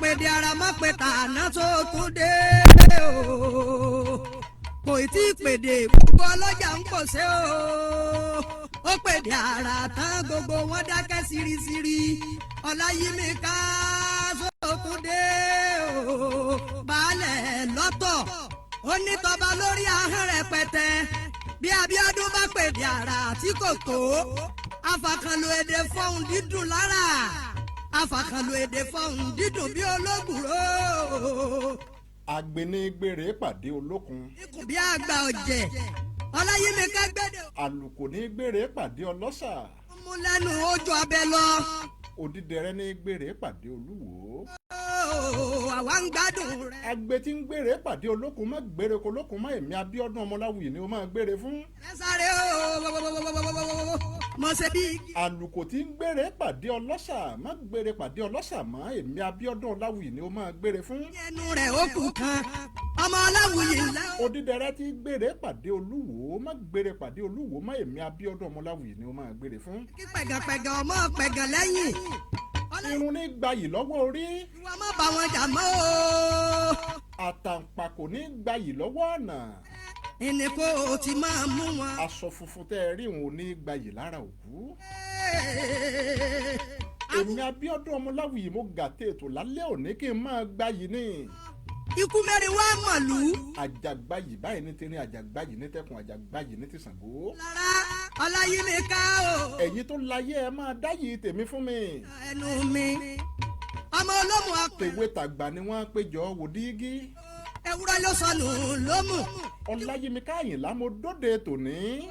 pèdè ara má pè tàná tó tún dé o kò tí ì pèdè gbogbo ọlọ́jà ń pòṣé o ó pèdè ara tán gbogbo wọn dákẹ́ sírísírí Ọláyímíká sókun dé o baálẹ̀ lọ́tọ̀ ó ní tọba lórí ahọ́n rẹpẹtẹ bí Abíọ́dún bá pèdè ara tí kò tó afàkànlò èdè fọ́hùn dídùn lára afàkànlò èdè fọ́hùn dídùn bí olóògùrò. Agbénigbèrè pàdé olókun. ikùn bí àgbà ọ̀jẹ̀ Ọláyímíká gbẹ́dẹ̀. Àlùkò ní gbèrè pàdé ọlọ́ṣà. mú lẹ́nu ojú abẹ lọ. Odídẹrẹ́ ní gbèrè pàdé olúwo. àwa ń gbádùn rẹ. Agbe tí ń gbèrè pàdé olókun má gbèrè kó olókun má èmi Abíọ́dún Ọmọláwuyì ni ó máa gbèrè fún. ẹ sáré o mo ṣe bí. Àlùkò tí ń gbèrè pàdé ọlọ́ṣà má gbèrè pàdé ọlọ́ṣà má èmi Abíọ́dún Ọláwuyì ni ó máa gbèrè fún. ẹnu rẹ̀ ó kù kan ọmọ Ọláwuyì ńlá. Odídẹrẹ́ tí gbèrè pàdé olúwo má gbèrè pàdé olúwo má èmi Abíọ́dún Ọmọláwuyì ni ó máa gbèrè fún. kí pẹ̀gànpẹ̀gàn ọmọ pẹ̀gàn lẹ́yìn. Irun ní gbayì lọ́wọ́ orí. ìwà má bá wọn jà mọ́ o. Àtàǹpàkò ní gbayì lọ́wọ́ ọ̀nà. ìní kò tí máa mú wọn. Aṣọ funfun tẹ́ ẹ rí òun ní gbayì lára òkú. Èmi Abíọ́dún Ọmọláwuyì mo gàtẹ́ ètò lálẹ́ òní kí n máa gbayì ní. ikú mẹ́rin wá mọ̀lú. Àjàgbayì báyìí ní tirin àjàgbayì ní tẹkùn àjàgbayì ní ti Ṣàngó. lára Ọláyímíká o. Ẹ̀yin tó láyé ẹ máa dáyì tèmi fún mi. ẹnu mi ọmọ olómù akọ. Tèwe tàgbà ni wọ́n péjọ wò dígí. ewúrẹ́ ló sọnù lómù. Ọláyímíká Àyìnlá mo dóde tòní.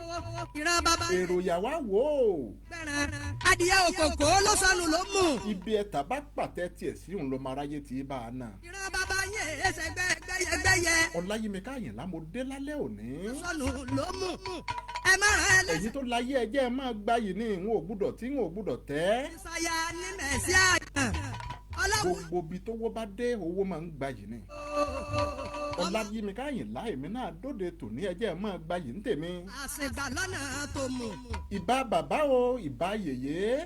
ìran bàbá. Èrò yàwá wò ó. gbẹ̀rẹ̀ adìyẹ òkòkò ló sọnù lómù. Ibi ẹ̀ta bá pàtẹ́ tiẹ̀ sí òun ló máa ráyé tí í bá a nà. ìran bàbá yẹn ẹsẹ̀ gbẹ́yẹ. Ọláyímíká Àyìnlá mo dé lálẹ́ òní. sọnù lómù. ẹ má rán ẹ lẹ́sẹ̀. Ẹ̀yin tó láyé ẹjẹ́ ẹ máa gbayì ní ìwọ̀n ògbúdọ̀ tí ìwọ̀n ògbúdọ̀ tẹ́. ìsàyà ní mẹ̀sí àgbọ̀n. Gbogbo ibi tówó bá dé owó máa ń gbayì ní. Ọláyímíká Àyìnlá èmi náà dóde tòní ẹjẹ́ ẹ máa gbayì ní tèmi. àṣìgbà lọ́nà tó mú. Ìbà bàbá o ìbà yèyé.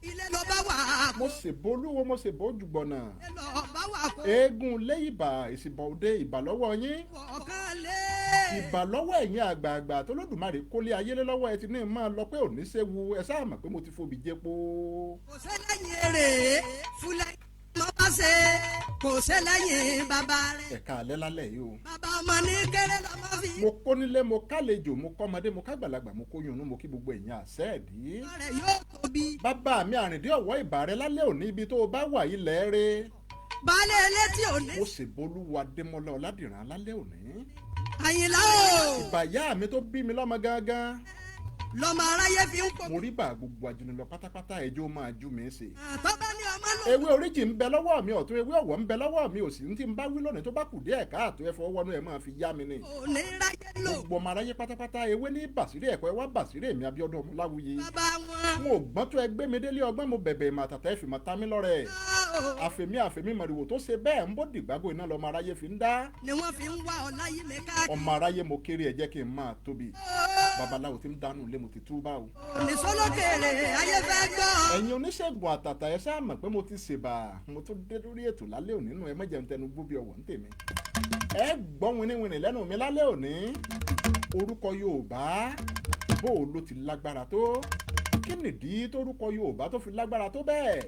ilé ló bá wà. Mo ṣèbó olúwo mo ṣèbó jùgbọ̀nà. ilé ló bá wà kó. Eégún lé ìbà ìsìnbọ̀ òde ìbà lọ́wọ́ yín. ọ̀kan lé. Ìbà lọ́wọ́ ẹ̀yin àgbààgbà tó lódùmarè kólé ayélé lọ́wọ́ ẹ ti ní máa lọ pé òní séwu ẹ sáà mọ̀ pé mo ti fobi jẹ́po. kò sẹ́lẹ̀yìn èrè fúlẹ̀ ló bá ṣe kò sẹ́lẹ̀yìn bàbá rẹ̀. Ẹ̀ka alẹ́ lálẹ́ yìí o. bàbá ọmọ ní kéré lọ́mọ fi. Mo kó nílé mo kálejò mo kọ́mọdé mo kágbàlagbà mo kó yunú mo kí gbogbo ẹ̀yin àṣẹ́ẹ̀dí. rẹ̀ yóò tóbi. Bàbá mi Àrìndé Ọ̀wọ́ ìbà rẹ lálẹ́ òní ibi tó o bá wà ilẹ̀ rẹ. baálé elétí òní. Mo ṣèbolúwa Adémọ́lá Ọládìran lálẹ́ òní. Àyìnlá o. Ìbà ìyá mi tó bí mi lọ́mọ gángan. lọ́mọ aráyé fi ń pọ̀. Mo rí bá gbogbo àjùnilọ pátápátá ẹjọ́ máa jú mi ṣe. àtọ́bá ní ọmọ lò. Ewé oríjì ń bẹ lọ́wọ́ mi ọ̀tún ewé ọ̀wọ́ ń bẹ lọ́wọ́ mi òsì ní tí ń bá wí lónìí tó bá kù díẹ̀ káàtó ẹ̀fọ́ wọnú ẹ̀ máa fi yá mi ni. òní ráyé lò. Gbogbo ọmọ aráyé pátápátá ewé ní bàṣírí ẹ̀kọ́ ẹ wá bàṣírí èmi Abíọ́dún Ọmọláwuyì. bàbá wọn. Mo gbọ́n tó ẹgbẹ́ mi délé ọgbọ́n mo bẹ̀bẹ̀ ìmọ̀ àtàtà ẹ̀fìmọ̀ ta mí lọ́rẹ̀. Àfẹ̀mí mọ̀rìwò tó ṣe bẹ́ẹ̀ ń bó dìgbàgbọ́ iná lọ́mọ aráyé fi ń dá. ni wọ́n fi ń wá Ọláyímíká. Ọmọ aráyé mo kéré ẹ jẹ́ kí n máa tóbi. Babaláwo tí ń dánú ilé mo ti tú bá o. òní sólókèrè ayé fẹ́ gbọ́. Ẹ̀yin oníṣègùn àtàtà ẹ ṣáà mọ̀ pé mo ti ṣèbà mo tún dé lórí ètò lálẹ́ òní nù ẹ mọ̀jẹ̀ ń tẹnu gbóbi ọ̀wọ̀ ń tèmi. Ẹ gbọ́ winiwini lẹ́nu mi lálẹ́ òní. Orúkọ Yorùbá bó o ló ti lágbára tó. Kí nìdí tórúkọ Yorùbá tó fi lágbára tó bẹ́ẹ̀?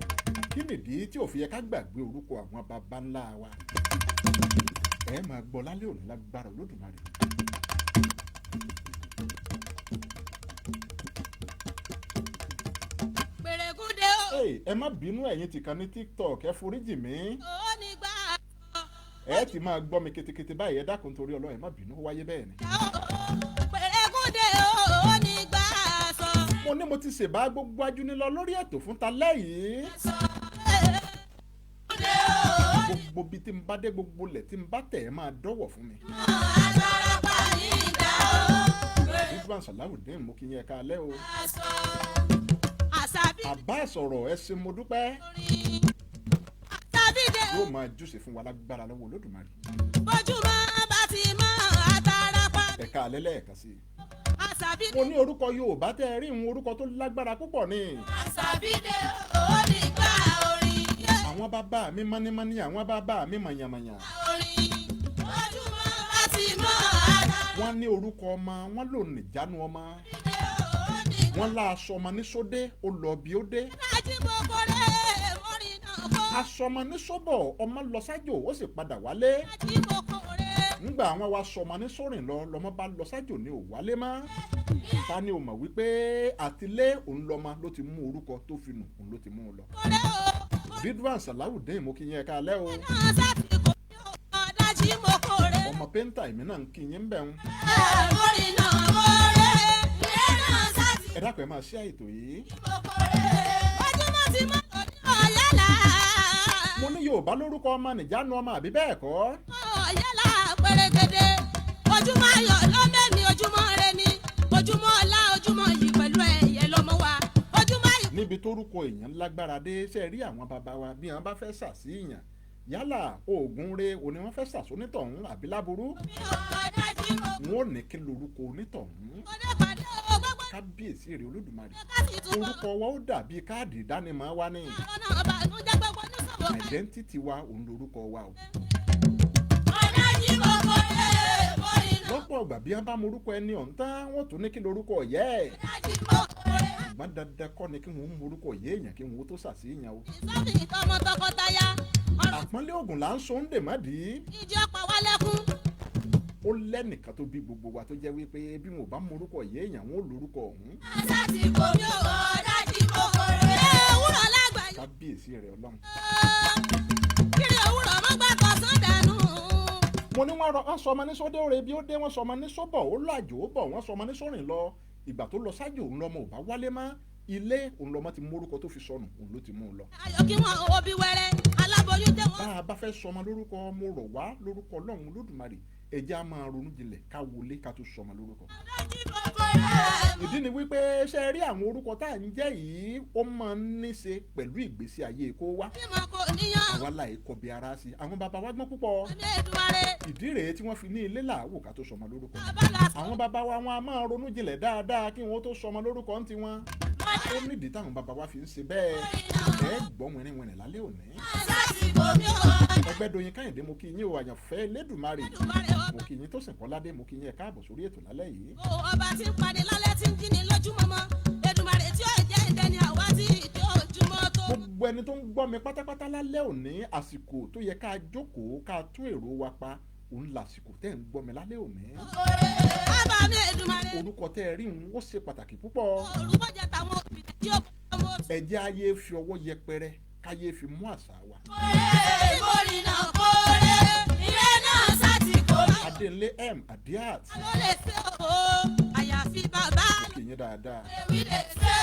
Kí nìdí tí ò fi yẹ ká gbàgbé orúkọ àwọn baba ńlá wa? Ẹ máa gbọ́ lálẹ́ òní lágbára Olódùmarè. pèrèkúndé o. Ẹ má bínú ẹ̀yin tìkan ní TikTok ẹ foríjì mí. ó ní gbà. Ẹ ti máa gbọ́ mi ketekete báyìí ẹ dákun torí Ọlọ́run ẹ má bínú ó wáyé bẹ́ẹ̀ ni. pèrèkúndé o ní gbà sọ. Mo ní mo ti ṣèbá gbogbo ajúnilọ lórí ètò fún talẹ́ yìí. Gbogbo bí tí n bá dé gbogbo lẹ̀ tí n bá tẹ̀ ẹ́ máa dọ́wọ̀ fún mi. Ridwan Salawudeen mo kí yín ẹ káalẹ́ o. Àbá sọ̀rọ̀ ẹ ṣé mo dúpẹ́. Yóò máa júṣe fún wa lágbára lọ́wọ́ Olódùmarè. bójúmọ́ bá ti mọ́ àtàràpá. Ẹ káalẹ́ lẹ́ẹ̀kan sí i. Mo ní orúkọ Yorùbá tẹ́ ẹ rí ìhun orúkọ tó lágbára púpọ̀ ni. àṣàbídé ó ní gbà orin. Àwọn bàbá mi mọ́nímọ́ní àwọn bàbá mi mọ̀yàmọ̀yà. wọ́n ní orúkọ ọmọ wọ́n lò níjánu ọmọ. wọ́n lá aṣọ ọmọ ní sódé ó lọ bí ó dé. aṣọ ọmọ ní sóbọ̀ ọmọ lọ sájò ó sì padà wálé. nígbà àwọn wa sọ ọmọ ní sórìn lọ lọmọ bá lọ sájò ní ò wálé mọ́. ta ni o mọ̀ wípé àtilé òun lọ́mọ ló ti mú orúkọ tó fi nù òun ló ti mú un lọ. Ridwan Salawudeen mo kí yín ẹ káalẹ́ o. ọmọ pẹ́ńtà èmi náà ń kí yín bẹ̀ ń. ẹ dákun ẹ máa ṣe àìtò yìí. mo ní Yorùbá lórúkọ ọmọ nìjánu ọmọ àbí bẹ́ẹ̀ kọ́. ọ̀yẹ́lá pẹ̀rẹ̀gẹ̀dẹ̀ ojúmọ́ ayọ̀ lọ́mẹ́ni ojúmọ́ rẹ ni ojúmọ́ ọlá ojúmọ́ yìí pẹ̀lú ẹ̀yẹ lọ́mọ wa ojúmọ́ yìí. níbi tórúkọ èèyàn lágbára dé ṣe rí àwọn bàbá wa bí wọn bá fẹ́ ṣàṣìyàn yálà oògùn re òní wọn fẹ́ ṣàṣonítọ̀hún àbí láburú wọn ò ní kí lorúkọ onítọ̀hún. kábíyèsí rẹ Olódùmarè orúkọ wa ó dàbí káàdì ìdánimọ̀ wa ní identity wa òun lorúkọ wa o. lọ́pọ̀ ọgbà bí wọ́n bá morúkọ ẹni ọ̀hún tán wọ́n tún ní kí lorúkọ yẹ́ ẹ̀. ṣùgbọ́n dandan kọ́ ni kí wọ́n morúkọ yẹ́ èèyàn kí wọ́n tó ṣàṣìyàn o. àpọ́nlé ògùn là ń so ń dè má dì í. ìjọ pa wá lẹ́kún. ó lẹ́nìkan tó bí gbogbo wa tó jẹ́ wípé bí wọn ò bá morúkọ yẹ́ èèyàn wọn ò lorúkọ ọ̀hún. kábíyèsí rẹ̀ Ọlọ́run. kiri òwúrọ̀ mọ́gbà kọ̀ọ̀sán dànù. mo ní wọ́n sọ ọmọ ní sódé òre bí ó dé wọ́n sọ ọmọ ní sóbọ̀ ó làjò ó bọ̀ wọ́n sọ ọmọ ní sórìn lọ ìgbà tó lọ sájò òun lọmọ ò bá wálé mọ́ ilé òun lọmọ ti mórúkọ tó fi sọnù òun ló ti mú un lọ. ayọ̀ kí wọ́n owó bí wẹ́rẹ́ aláboyún tẹ́ wọ́n. bá a bá fẹ́ sọ ọmọ lórúkọ mo rọ̀ wá lórúkọ Ọlọ́run Olódùmarè ẹ jẹ́ á máa ronú jinlẹ̀ ká wọlé ká tó sọ ọmọ lórúkọ. ìdí ni wípé ṣe rí àwọn orúkọ tá à ń jẹ́ yìí ó máa ń ní ṣe pẹ̀lú ìgbésí ayé kó wá. àwa láì kọbi ara sí àwọn bàbá wa gbọ́n púpọ̀. ìdí rèé tí wọ́n fi ní ilé làwò ká tó sọ ọmọ lórúkọ. àwọn bàbá wa wọn a máa ronú jinlẹ̀ dáadáa kí wọ́n tó sọ ọmọ lórúkọ ń tiwọn. ó nídìí táwọn bàbá wa fi ń ṣe bẹ́ẹ̀ ẹ gbọ́ wẹ̀rẹ̀wẹ̀rẹ̀ lálẹ́ òní. Ẹgbẹ́dọ̀yìn Káyìndé mo kí yín o àyànfẹ́ Elédùmarè mo kí yín tó sìn Kọ́ládé mo kí yín ẹ káàbọ̀ sórí ètò lálẹ́ yìí. ọba tí ń padì lálẹ́ tí ń jí ni lójúmọmọ Èdùmàrè tí ó jẹ́ ìdẹni àwa tí ìdí ojúmọ́ tó. gbogbo ẹni tó ń gbọ́ mi pátápátá lálẹ́ òní àsìkò tó yẹ ká jókòó ká tún èrò wa pa òun làsìkò tẹ́ ń gbọ́ mi lálẹ́ òní. bàbá mi Èdùmàrè. orúkọ tẹ́ ẹ rí òun ó ṣe pàtàkì púpọ̀. orúkọ jẹ tàwọn òbí tí ó kọ́ mọ́. ẹ jẹ́ ayé fi ọwọ́ yẹpẹrẹ káyé fi mú àṣà wa. ìkórè náà kórè ilé náà sátìkó. Adélé M Adiat. ta ló lè ṣe o àyàfi bàbá. kì í yín dáadáa. èmi lè ṣe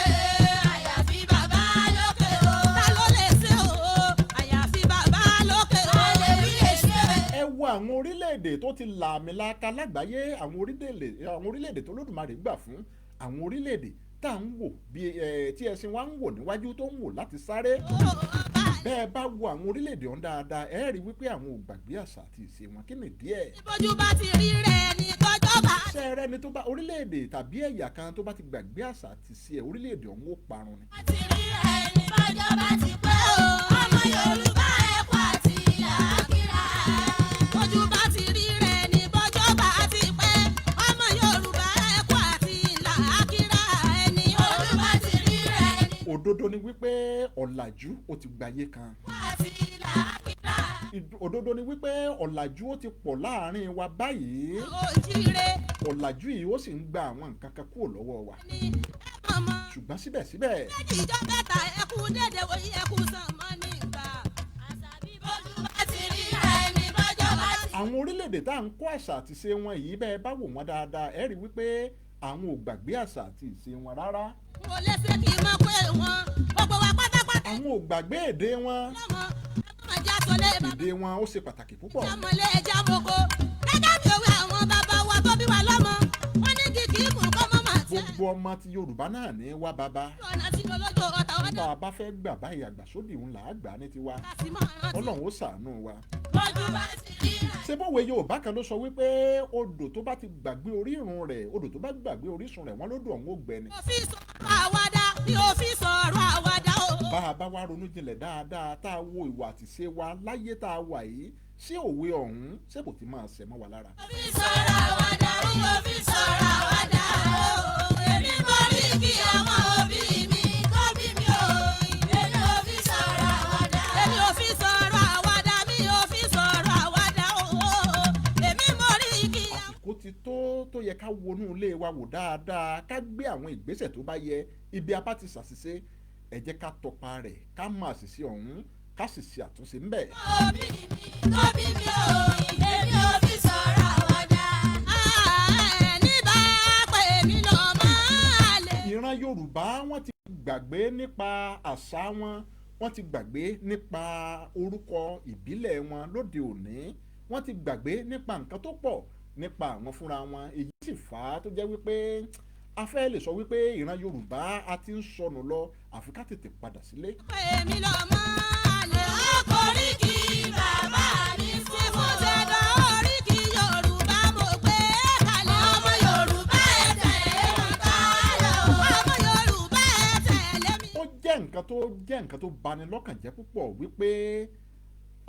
àyàfi bàbá lókè o. ta ló lè ṣe o àyàfi bàbá lókè o. èmi lè ṣe. ẹ wo àwọn orílẹ̀-èdè tó ti làmìlaka lágbàáyé àwọn orílẹ̀-èdè tó lódùmarè gbà fún àwọn orílẹ̀-èdè tá à ń wò bí tí ẹṣin wa ń wò níwájú tó ń wò láti sáré. bẹ́ẹ̀ bá wo àwọn orílẹ̀-èdè ọ̀hún dáadáa ẹ rí wípé àwọn ò gbàgbé àṣà àti ìṣe wọn kí ni díẹ̀. ìbòjú bá ti rí rẹ̀ ní kọjọ́ bá. ṣé ẹ rẹ́ni tó bá orílẹ̀-èdè tàbí ẹ̀yà kan tó bá ti gbàgbé àṣà àti ìṣe orílẹ̀-èdè ọ̀hún ó parun ni. bá ti rí rẹ̀ ní kọjọ́ bá ti pẹ́ o. ọmọ Yorùbá ẹ̀kọ́ àti ìlàkíra. ojú bá ti rí rẹ̀ ní kọjọ́ bá ti pẹ́. ọmọ Yorùbá ẹ̀kọ́ àti ìlàkíra ẹni. ojú bá ti rí rẹ̀ ní. òdodo ni wípé ọ̀làjú ó ti gbáyé kan. àti ìlàkíra. òdodo ni wípé ọ̀làjú ó ti pọ̀ láàrin wa báyìí. òjìire ọ̀làjú yìí ó sì ń gba àwọn nǹkan kan kúrò lọ́wọ́ wa. ni ọmọ. ṣùgbọ́n síbẹ̀síbẹ̀ méjì ìjọ mẹ́ta ẹkú dédé wòye ẹkú sànmọ́ nígbà. àṣàbí bójú bá ti rí rẹ̀ ní bọ́jọ́ bá ti. àwọn orílẹ̀-èdè tá à ń kó àṣà àti ìṣe wọn yìí bẹ́ẹ̀ bá wò wọ́n dáadáa ẹ rí wípé àwọn ò gbàgbé àṣà àti ìṣe wọn rárá. mo lè ṣe kí n mọ̀ pé wọn gbogbo wa pátápátá. àwọn ò gbàgbé èdè wọn. lọ́mọ ẹ̀fọn ajá tó lé bàbá. èdè wọn ó ṣe pàtàkì púpọ̀. jámọ̀lé ẹja moko. gẹ́gẹ́ bí òwe àwọn bàbá wa tó bí wa lọ́mọ. wọ́n ní kìkì ìkùn kọ́ mọ́ màá tẹ́. gbogbo ọmọ ti Yorùbá náà ní wá bàbá. ọ̀nà tí olójó ọ̀tà wọn bá náà. a bá fẹ́ gbà báyìí àgbàsódì òun là á gbà ní tiwa. láti mọ̀ rántí. Ọlọ́run ó ṣàánú wa. bójú bá ti rí rẹ̀. ṣé bówe Yorùbá kan ló sọ wípé odò tó bá ti gbàgbé orírun rẹ̀ odò tó bá gbàgbé orísun rẹ̀ wọ́n lódò ọ̀hún ó gbẹ ni. òfin sọ̀rọ̀ àwàdà ni òfin sọ̀rọ̀ àwàdà o. bá a bá wá ronú jinlẹ̀ dáadáa tá a wo ìwà àtìṣe wa láyé tá a wà yìí ṣé òwe ọ̀hún ṣé kò ti máa ṣẹ̀ mọ́ wa lára. fi sọ̀rọ̀ àwàdà ó fi sọ̀rọ̀ àwàdà ó èmi mọ rí kí àwọn òbí mi kọ́ bí mi ò èmi ò fi sọ̀rọ̀ àwàdà. èmi ò fi sọ̀rọ̀ àwàdà mi ò fi sọ̀rọ̀ àwàdà ó èmi mọ rí kí. àsìkò ti tó yẹ ká wọnú ilé wa wò dáadáa ká gbé àwọn ìgbésẹ̀ tó bá yẹ ibi abá ti ṣàṣìṣe ẹ jẹ́ ká tọpa rẹ̀ ká mọ àṣìṣe ọ̀hún ká sì ṣe àtúnṣe ńbẹ̀. òbí mi kọ́ bí mi ò èmi ò fi sọ̀rọ̀ àwàdà. ẹni bá pè mí lọ máa lè. ìran Yorùbá wọ́n ti gbàgbé nípa àṣà wọ́n ti gbàgbé nípa orúkọ ìbílẹ̀ wọn lóde òní wọ́n ti gbàgbé nípa nǹkan tó pọ̀ nípa àwọn fúnra wọn èyí sì fà á tó jẹ́ wípé a fẹ́ lè sọ wípé ìran Yorùbá a ti ń sọnù lọ àfi ká tètè padà sílé. pè mí lọ máa lè. ọkùnrin kì í bàbá mi fún mo ṣe dán oríkì Yorùbá mo gbé kalẹ̀. ọmọ Yorùbá ẹ tẹ̀lé mi ká lọ. ọmọ Yorùbá ẹ tẹ̀lé mi. ó jẹ́ nǹkan tó bani lọ́kàn jẹ́ púpọ̀ wípé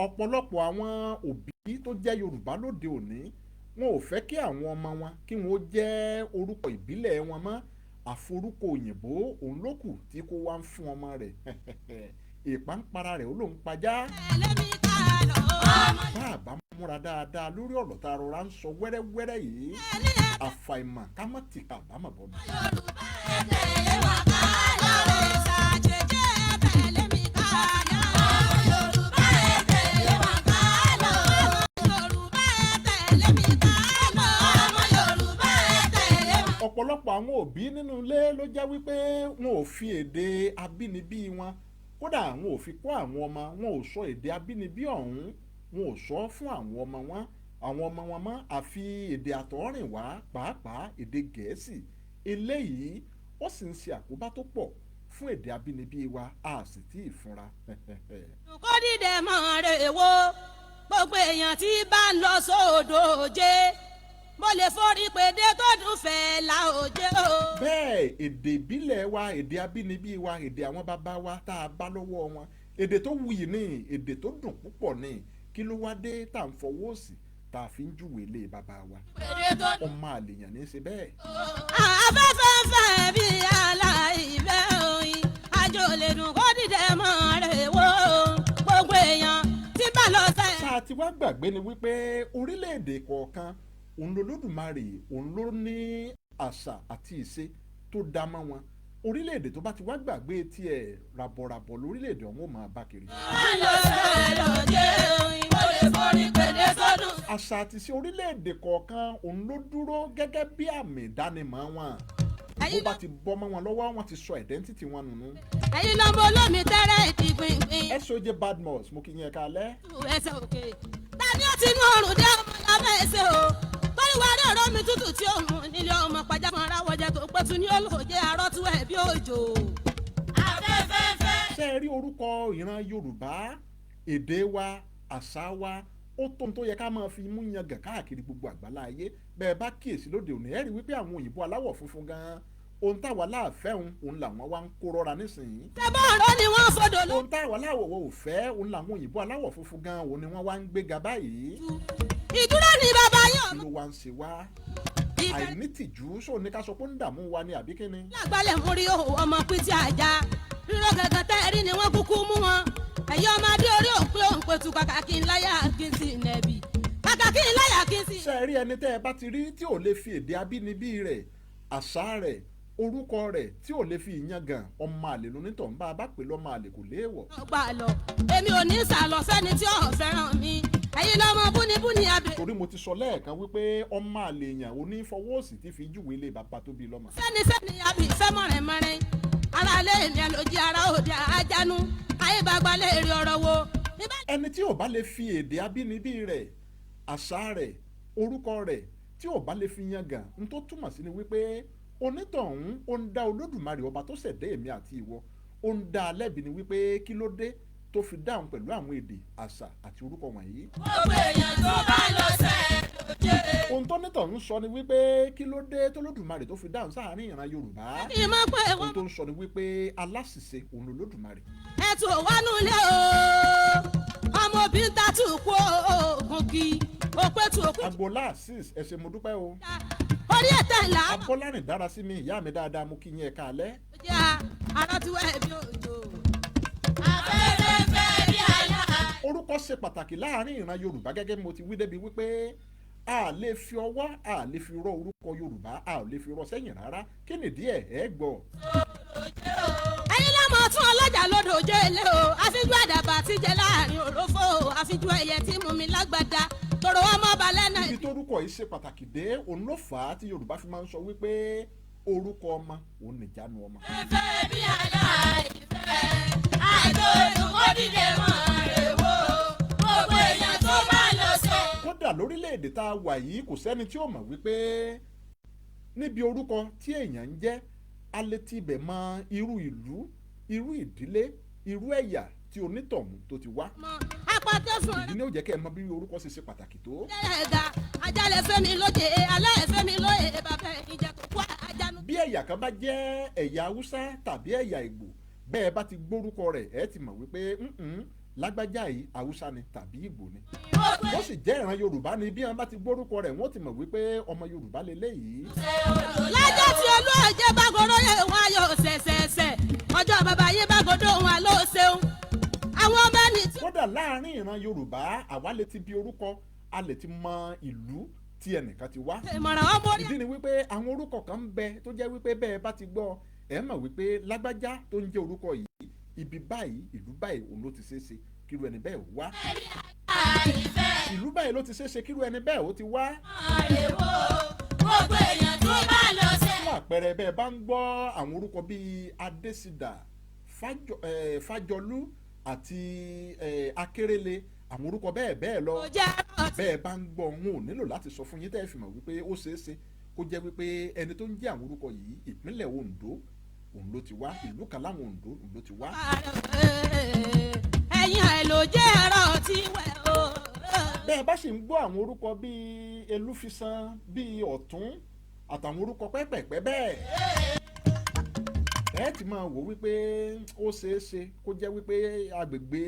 ọ̀pọ̀lọpọ̀ àwọn òbí tó jẹ́ Yorùbá lóde òní wọn ò fẹ́ kí àwọn ọmọ wọn kí wọn ó jẹ́ orúkọ ìbílẹ̀ wọn mọ́ àforúkọ òyìnbó òun ló kù tí kò wá ń fún ọmọ rẹ̀ ìpàǹpara rẹ̀ ó lóun pajá. tẹ̀lé mi ká lọ. bá a bá múra dáadáa lórí ọ̀rọ̀ tá a rọra ń sọ wẹ́rẹ́wẹ́rẹ́ yìí àfàìmọ̀ ká má ti kà bá mọ̀ bọ́ mi. Yorùbá ẹ tẹ̀lé wa ká lọ. ìṣàjèjì ẹ tẹ̀lé mi ká lọ. Yorùbá ẹ tẹ̀lé wa ká lọ. Yorùbá ẹ tẹ̀lé mi ká lọ. Yorùbá ẹ tẹ̀lé mi. ọ̀pọ̀lọpọ̀ àwọn òbí nínú ilé ló jẹ́ wípé wọn ò fi èdè abínibí wọn kódà wọn ò fi kọ́ àwọn ọmọ wọn ò sọ èdè abínibí ọ̀hún wọn ò sọ fún àwọn ọmọ wọn mọ́ àfi èdè àtọ̀rìnwá pàápàá èdè Gẹ̀ẹ́sì eléyìí ó sì ń ṣe àkóbá tó pọ̀ fún èdè abínibí wa a sì tí ì fúnra. kó dìde mọ́ rẹ̀ wo gbogbo èèyàn tí bá ń lọ sódò òjé mo lè forí pèdé tó dùn fẹ́ la òjé o. bẹ́ẹ̀ èdè ìbílẹ̀ wa èdè abínibí wa èdè àwọn bàbá wa tá a bá lọ́wọ́ wọn èdè tó wuyì ní èdè tó dùn púpọ̀ ní kí ló wá dé tá à ń fọwọ́ òsì tá a fi ń júwèé lé bàbá wa ọmọ àlèyàn ní í ṣe bẹ́ẹ̀. afẹ́fẹ́ fẹ́ bí aláìbẹ́ oyin àjò lè dùn kó dìde mọ́ rẹ̀ wo gbogbo èèyàn tí bá lọ sẹ́. ṣáà tí wàá gbàgbé ni wípé orílẹ̀-èdè kọ̀ọ̀kan òun lolódùmarè òun ló ní àṣà àti ìṣe tó dá mọ́ wọn orílẹ̀-èdè tó bá ti wá gbàgbé tiẹ̀ ràbọ̀ràbọ̀ lórílẹ̀-èdè ọ̀hún ó máa bá kiri. àṣà àti ìṣe orílẹ̀-èdè kọ̀ọ̀kan òun ló dúró gẹ́gẹ́ bí àmì ìdánimọ̀ wọn bó bá ti bọ́ mọ́ wọn lọ́wọ́ wọn ti sọ identity wọn nù. ẹ̀yin lọ́mọ olómi tẹ́rẹ̀ ìdí gbìngbìn. SOJ Badmus mo kí yín ẹ káalẹ́. ẹsẹ̀ òkè tani ó ti nú ọrùn dé ọmọ lábẹ́ ẹsẹ̀ o torí wàá rí ọ̀rọ̀ mi tútù tí ó mú nílé ọmọ pàjá kan ara wọjẹ tó pẹ́tù ní olóòjé arọ́tú ẹ̀ bí òjò. afẹ́fẹ́fẹ́. ṣé ẹ rí orúkọ ìran Yorùbá èdè wa àṣà wa ó tó tó yẹ ká máa fi mú yangàn káàkiri gbogbo àgbálá ayé bẹ́ẹ̀ bá kíyèsí lóde òní ẹ rí wípé àwọn òyìnbó aláwọ̀ funfun gan-an ohun táwa láàfẹ́ òun làwọn wá ń kó rọra nísìnyí. tẹ́bọ̀ ọ̀rọ̀ ni wọ́n fọdọ̀ lọ. ohun táwa láwọ̀ ò fẹ́ òun làwọn òyìnbó aláwọ̀ funfun gan-an òun ni wọ́n wá ń gbéga báyìí. ìdúró ni bàbá yàn. kí ló wá ń ṣe wá àìnítìjú sóò ní ká sọ pé ń dààmú wa ni àbí kíni. lágbálẹ̀ mú rí ọmọ pítí àjà rírọ̀ gàgàn tẹ́ẹ̀rí ni wọ́n kúkú mú wọn ẹ̀yin ọmọdé orí òpé òǹpẹ̀tù kàkà kí n láyà kí n sì nẹ̀bì kàkà kí n láyà kí n sì. ṣé ẹ rí ẹni tẹ́ ẹ bá ti rí tí ò lè fi èdè abínibí rẹ̀ àṣà rẹ̀ orúkọ rẹ̀ tí ò lè fi ìyangàn ọmọ àlè lónítọ̀ ń bá a bá pè lọ́mọ àlè kò léèwọ̀. ọgbà lọ èmi ò ní sàlọ sẹ́ni tí ò fẹ́ràn mi ẹ̀yin lọ́mọ búnibúni abẹ. torí mo ti sọ lẹ́ẹ̀kan wípé ọmọ àlè èèyàn onífọwọ́sì ti fi júwèé lé bàbá tó bí lọ́mọ. sẹ́ni àbí ìfẹ́ mọ̀rìnmọ́rin ara lé èmi àlòjì ara òde àjánu ayé bàgbà lè rí ọ̀rọ̀ wo. ẹni tí ò bá lè fi èdè abínibí rẹ̀ àṣà rẹ̀ orúkọ rẹ̀ tí ò bá lè fi yangàn n tó túmọ̀ sí ni wípé onítọ̀hún ó ń dá olódùmarè ọba tó ṣẹ̀dá èmi àti ìwọ ó ń dá a lẹ́bi ni wípé kí ló dé tó fi dáhùn pẹ̀lú àwọn èdè àṣà àti orúkọ wọ̀nyí. gbogbo èèyàn tó bá lọ sẹ́ẹ̀. ohun tó nítọ̀ ń sọ ni wípé kí ló dé tó lódùmarè tó fi dáhùn sáàárín ìran Yorùbá. ìmọ̀ pé wọ́n ohun tó ń sọ ni wípé aláṣìṣe òun ló lódùmarè. ẹ̀tù wánú ilé o ọmọ obìnrin tàtù kú oògùn kí o pé tu òkú. Agboola sis ẹ ṣé mo dúpẹ́ o. orí ẹ̀tẹ̀ ńlá. Abọ́lárìn dára sí mi ìyá mi dáadáa mo kí yín ẹ káalẹ́. jẹ́ àrọ́tíwẹ̀ ẹ̀bí òjò. afẹ́fẹ́ bí àyà. Orúkọ ṣe pàtàkì láàárín ìran Yorùbá gẹ́gẹ́ bí mo ti wí débi wípé a lè fi ọwọ́ a lè fi rọ orúkọ Yorùbá a ò lè fi rọ sẹ́yìn rárá kí nìdí ẹ̀ gbọ́. ẹ̀yin lọ́mọ tún ọlọ́jà lọ́dọ̀ òjò ilé o àfijú àdàbà tí jẹ láàrin òrófó àfijú ẹyẹ tí mú mi lágbàdá tòrò ọmọ balẹ̀ náà. ibi tó orúkọ yìí ṣe pàtàkì dé òun ló fà á tí Yorùbá fi máa ń sọ wípé orúkọ ọmọ òun nìjánu ọmọ. ìfẹ́ bí àyà ìfẹ́ àìtó ìdúmọ̀dìdè mọ̀ èwo gbogbo èèyàn tó bá lọ sí. kódà lórílẹ̀‐èdè tá a wà yìí kò sẹ́ni tí ó mọ̀ wípé níbi orúkọ tí èèyàn ń jẹ́ a lè ti ibẹ̀ mọ irú ìlú irú ìdílé irú ẹ̀yà tí onítọ̀hún tó ti wá. apàtẹ fún ìdí ni ó jẹ́ kẹ́ ẹ mọ bí orúkọ ṣe ṣe pàtàkì tó. ẹ̀ẹ́dà ajálẹ̀ fẹ́mi lóde alẹ́ fẹ́mi lóye bàbá ìjẹ́ kókó ajánu. bí ẹ̀yà kan bá jẹ́ ẹ̀yà Haúsá tàbí ẹ̀yà Ìgbò bẹ́ẹ̀ bá ti gbórúkọ rẹ̀ ẹ ti mọ̀ wípé lágbájá yìí Haúsá ni tàbí Ìgbò ni. ó sì jẹ́ ìran Yorùbá ni bí wọ́n bá ti gbórúkọ rẹ̀ wọ́n ti mọ̀ wípé ọmọ Yorùbá leléyìí. lájọ́ tí olóòjẹ́ bá gbọ́dọ̀ yẹ wọn ayọ̀ ṣẹ̀ṣẹ̀ṣẹ̀ ọjọ́ bàbá yín bá gbọ́dọ̀ wọn ló ṣeun àwọn ọmọ ẹni tí. kódà láàárín ìran Yorùbá àwa lè ti bí orúkọ a lè ti mọ ìlú tí ẹnìkan ti wá. ìmọ̀ràn ọmọ orí. ìdí ni wípé àwọn orúkọ kan ń bẹ tó jẹ́ wípé bẹ́ẹ̀ bá ti gbọ́ ẹ mọ̀ wípé lágbájá tó ń jẹ́ orúkọ yìí ibi báyìí ìlú báyìí òun ló ti ṣeé ṣe kíru ẹni bẹ́ẹ̀ wá. ìlú báyìí ló ti ṣeé ṣe kíru ẹni bẹ́ẹ̀ ó ti wá. gbogbo èèyàn tó bá lọ sí. fún àpẹẹrẹ bẹ́ẹ̀ bá ń gbọ́ àwọn orúkọ bíi Adésídà Fájọlú àti Akérèlé àwọn orúkọ bẹ́ẹ̀ bẹ́ẹ̀ lọ bẹ́ẹ̀ bá ń gbọ́ wọn ò nílò láti sọ fún yín tẹ́ ẹ fi mọ̀ wípé ó ṣeé ṣe kó jẹ́ wípé ẹni tó ń jẹ́ àwọn orúkọ yìí ìpínlẹ̀ Oǹdó òun ló ti wá ìlú kan láwọn Oǹdó òun ló ti wá. ẹ̀yin ẹ̀ ló jẹ́ ẹ̀rọ tí wẹ̀ o. bẹ́ẹ̀ bá sì ń gbọ́ àwọn orúkọ bíi Elúfiṣan bíi Ọ̀tún àtàwọn orúkọ pẹ́pẹ̀pẹ́ bẹ́ẹ̀ ẹ ti máa wò wípé ó ṣeé ṣe kó jẹ́ wípé agbègbè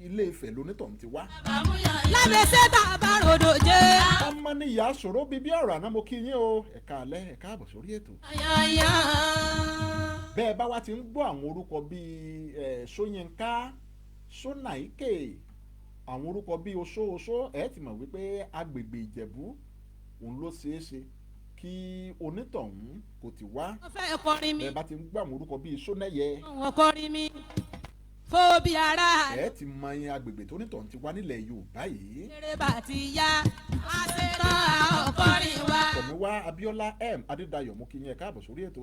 Ilé Ifẹ̀ lónítọ̀hún ti wá. lábẹ́sẹ̀ tá a bá ròdò jẹ́. ọmọ ni ìyá sọ̀rọ̀ bíi bí ọ̀rọ̀ àná mo kí yín o ẹ káalẹ́ ẹ káàbọ̀ sórí ètò. bẹ́ẹ̀ bá wa ti ń gbọ́ àwọn orúkọ bíi Ṣóyínká Ṣónàíkè àwọn orúkọ bíi Oṣó ẹ ti mọ̀ wípé agbègbè Ìjẹ̀bú òun ló ṣeé ṣe kí onítọ̀hún kò ti wá. wọ́n fẹ́ kọrin mi. ẹ bá ti ń gbọ́ àwọn orúkọ bíi Ṣónẹ́yẹ. wọ́n kọrin mi fóbi ara. ẹ ti mọ iye agbègbè tó onítọ̀hún ti wá nílẹ̀ Yorùbá yìí. eré bá ti yá a ṣe tán ọkọrin wa. Tọ̀míwá Abíọ́lá M Adédayọ̀ mo kí yín ẹ káàbọ̀ sórí ètò.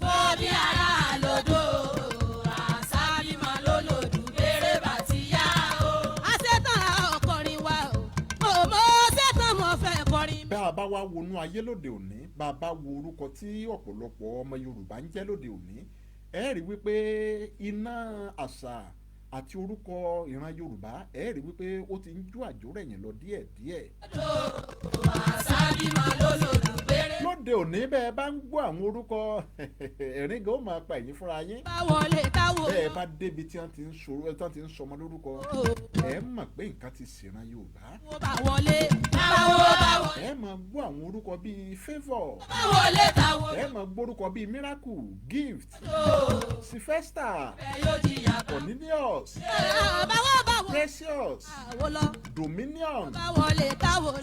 fóbi ara lòdò àṣà bímọ lólòdù eré bá ti yá o. a ṣe tán ọkọrin wa o mo ṣe tán mo fẹ́ kọrin. bá a bá wá wọnú ayé lóde òní bá a bá wo orúkọ tí ọ̀pọ̀lọpọ̀ ọmọ Yorùbá ń jẹ́ lóde òní ẹ rí wípé iná àṣà àti orúkọ ìran Yorùbá ẹ rí wípé ó ti ń jó àjò rẹ̀yìn lọ díẹ̀díẹ̀. lóde òní bẹ́ẹ̀ bá ń gbọ́ àwọn orúkọ ẹ̀rín gan ó máa pa ẹ̀yìn fúnra yín. bẹ́ẹ̀ bá débi tí wọ́n ti ń sọmọ lórúkọ ẹ mọ̀ pé nǹkan ti ṣèràn Yorùbá. ẹ máa gbọ́ àwọn orúkọ bíi favour ẹ máa gbọ́ orúkọ bíi miracle gift sylvester cornelius precious dominion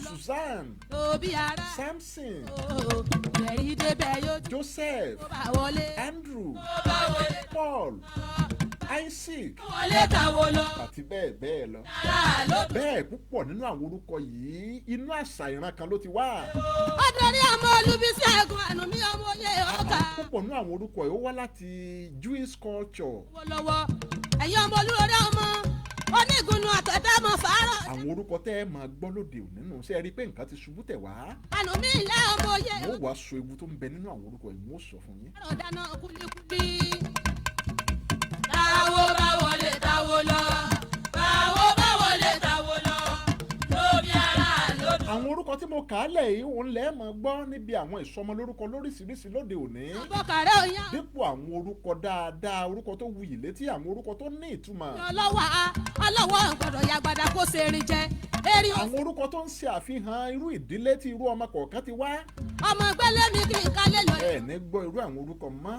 susan samson joseph andrew paul isaac àti bẹ́ẹ̀ bẹ́ẹ̀ lọ. bẹ́ẹ̀ púpọ̀ nínú àwọn orúkọ yìí inú àṣà ìran kan ló ti wá. ọ̀dọ́rí àmọ́ olúbísí ẹ̀gùn àánú mi ọmọ oyè ọkà. púpọ̀ nínú àwọn orúkọ yìí ó wá láti Jewish culture. lọ́wọ́ ẹ̀yin ọmọ olúrorí ọmọ onígunnu àtẹ̀dámọ̀ fàárọ̀. àwọn orúkọ tẹ́ ẹ máa gbọ́ lóde òní nù ṣe é rí i pé nǹkan ti ṣubú tẹ̀ wá. àánú mi ilẹ̀ ọmọ oyè. wọ́n wá sọ ewu tó ń bẹ nínú àwọn orúkọ yìí wọ́n sọ fún yín. ọ̀rọ̀ dáná kúlíkúlí. táwo bá wọlé táwo lọ táwo bá wọlé táwo lọ lórí ara lódò. àwọn orúkọ tí mo kà á lẹ̀ yìí òun lẹ́ẹ̀ mọ̀ gbọ́ níbi àwọn ìsọmọlórúkọ lóríṣiríṣi lóde òní. àbọ̀kàrẹ́ òyìn. dípò àwọn orúkọ dáadáa orúkọ tó wuyì létí àwọn orúkọ tó ní ìtumọ̀. ọlọ́wọ́ gbọ́dọ̀ yàgbàdà kó ṣe erin jẹ. àwọn orúkọ tó ń ṣe àfihàn irú ìdílé tí irú ọmọ kọ̀ọ̀kan ti wá. ọmọ gbẹ́lẹ́ mi kì í kálẹ̀ lọ. ẹ ní gbọ́ irú àwọn orúkọ mọ́.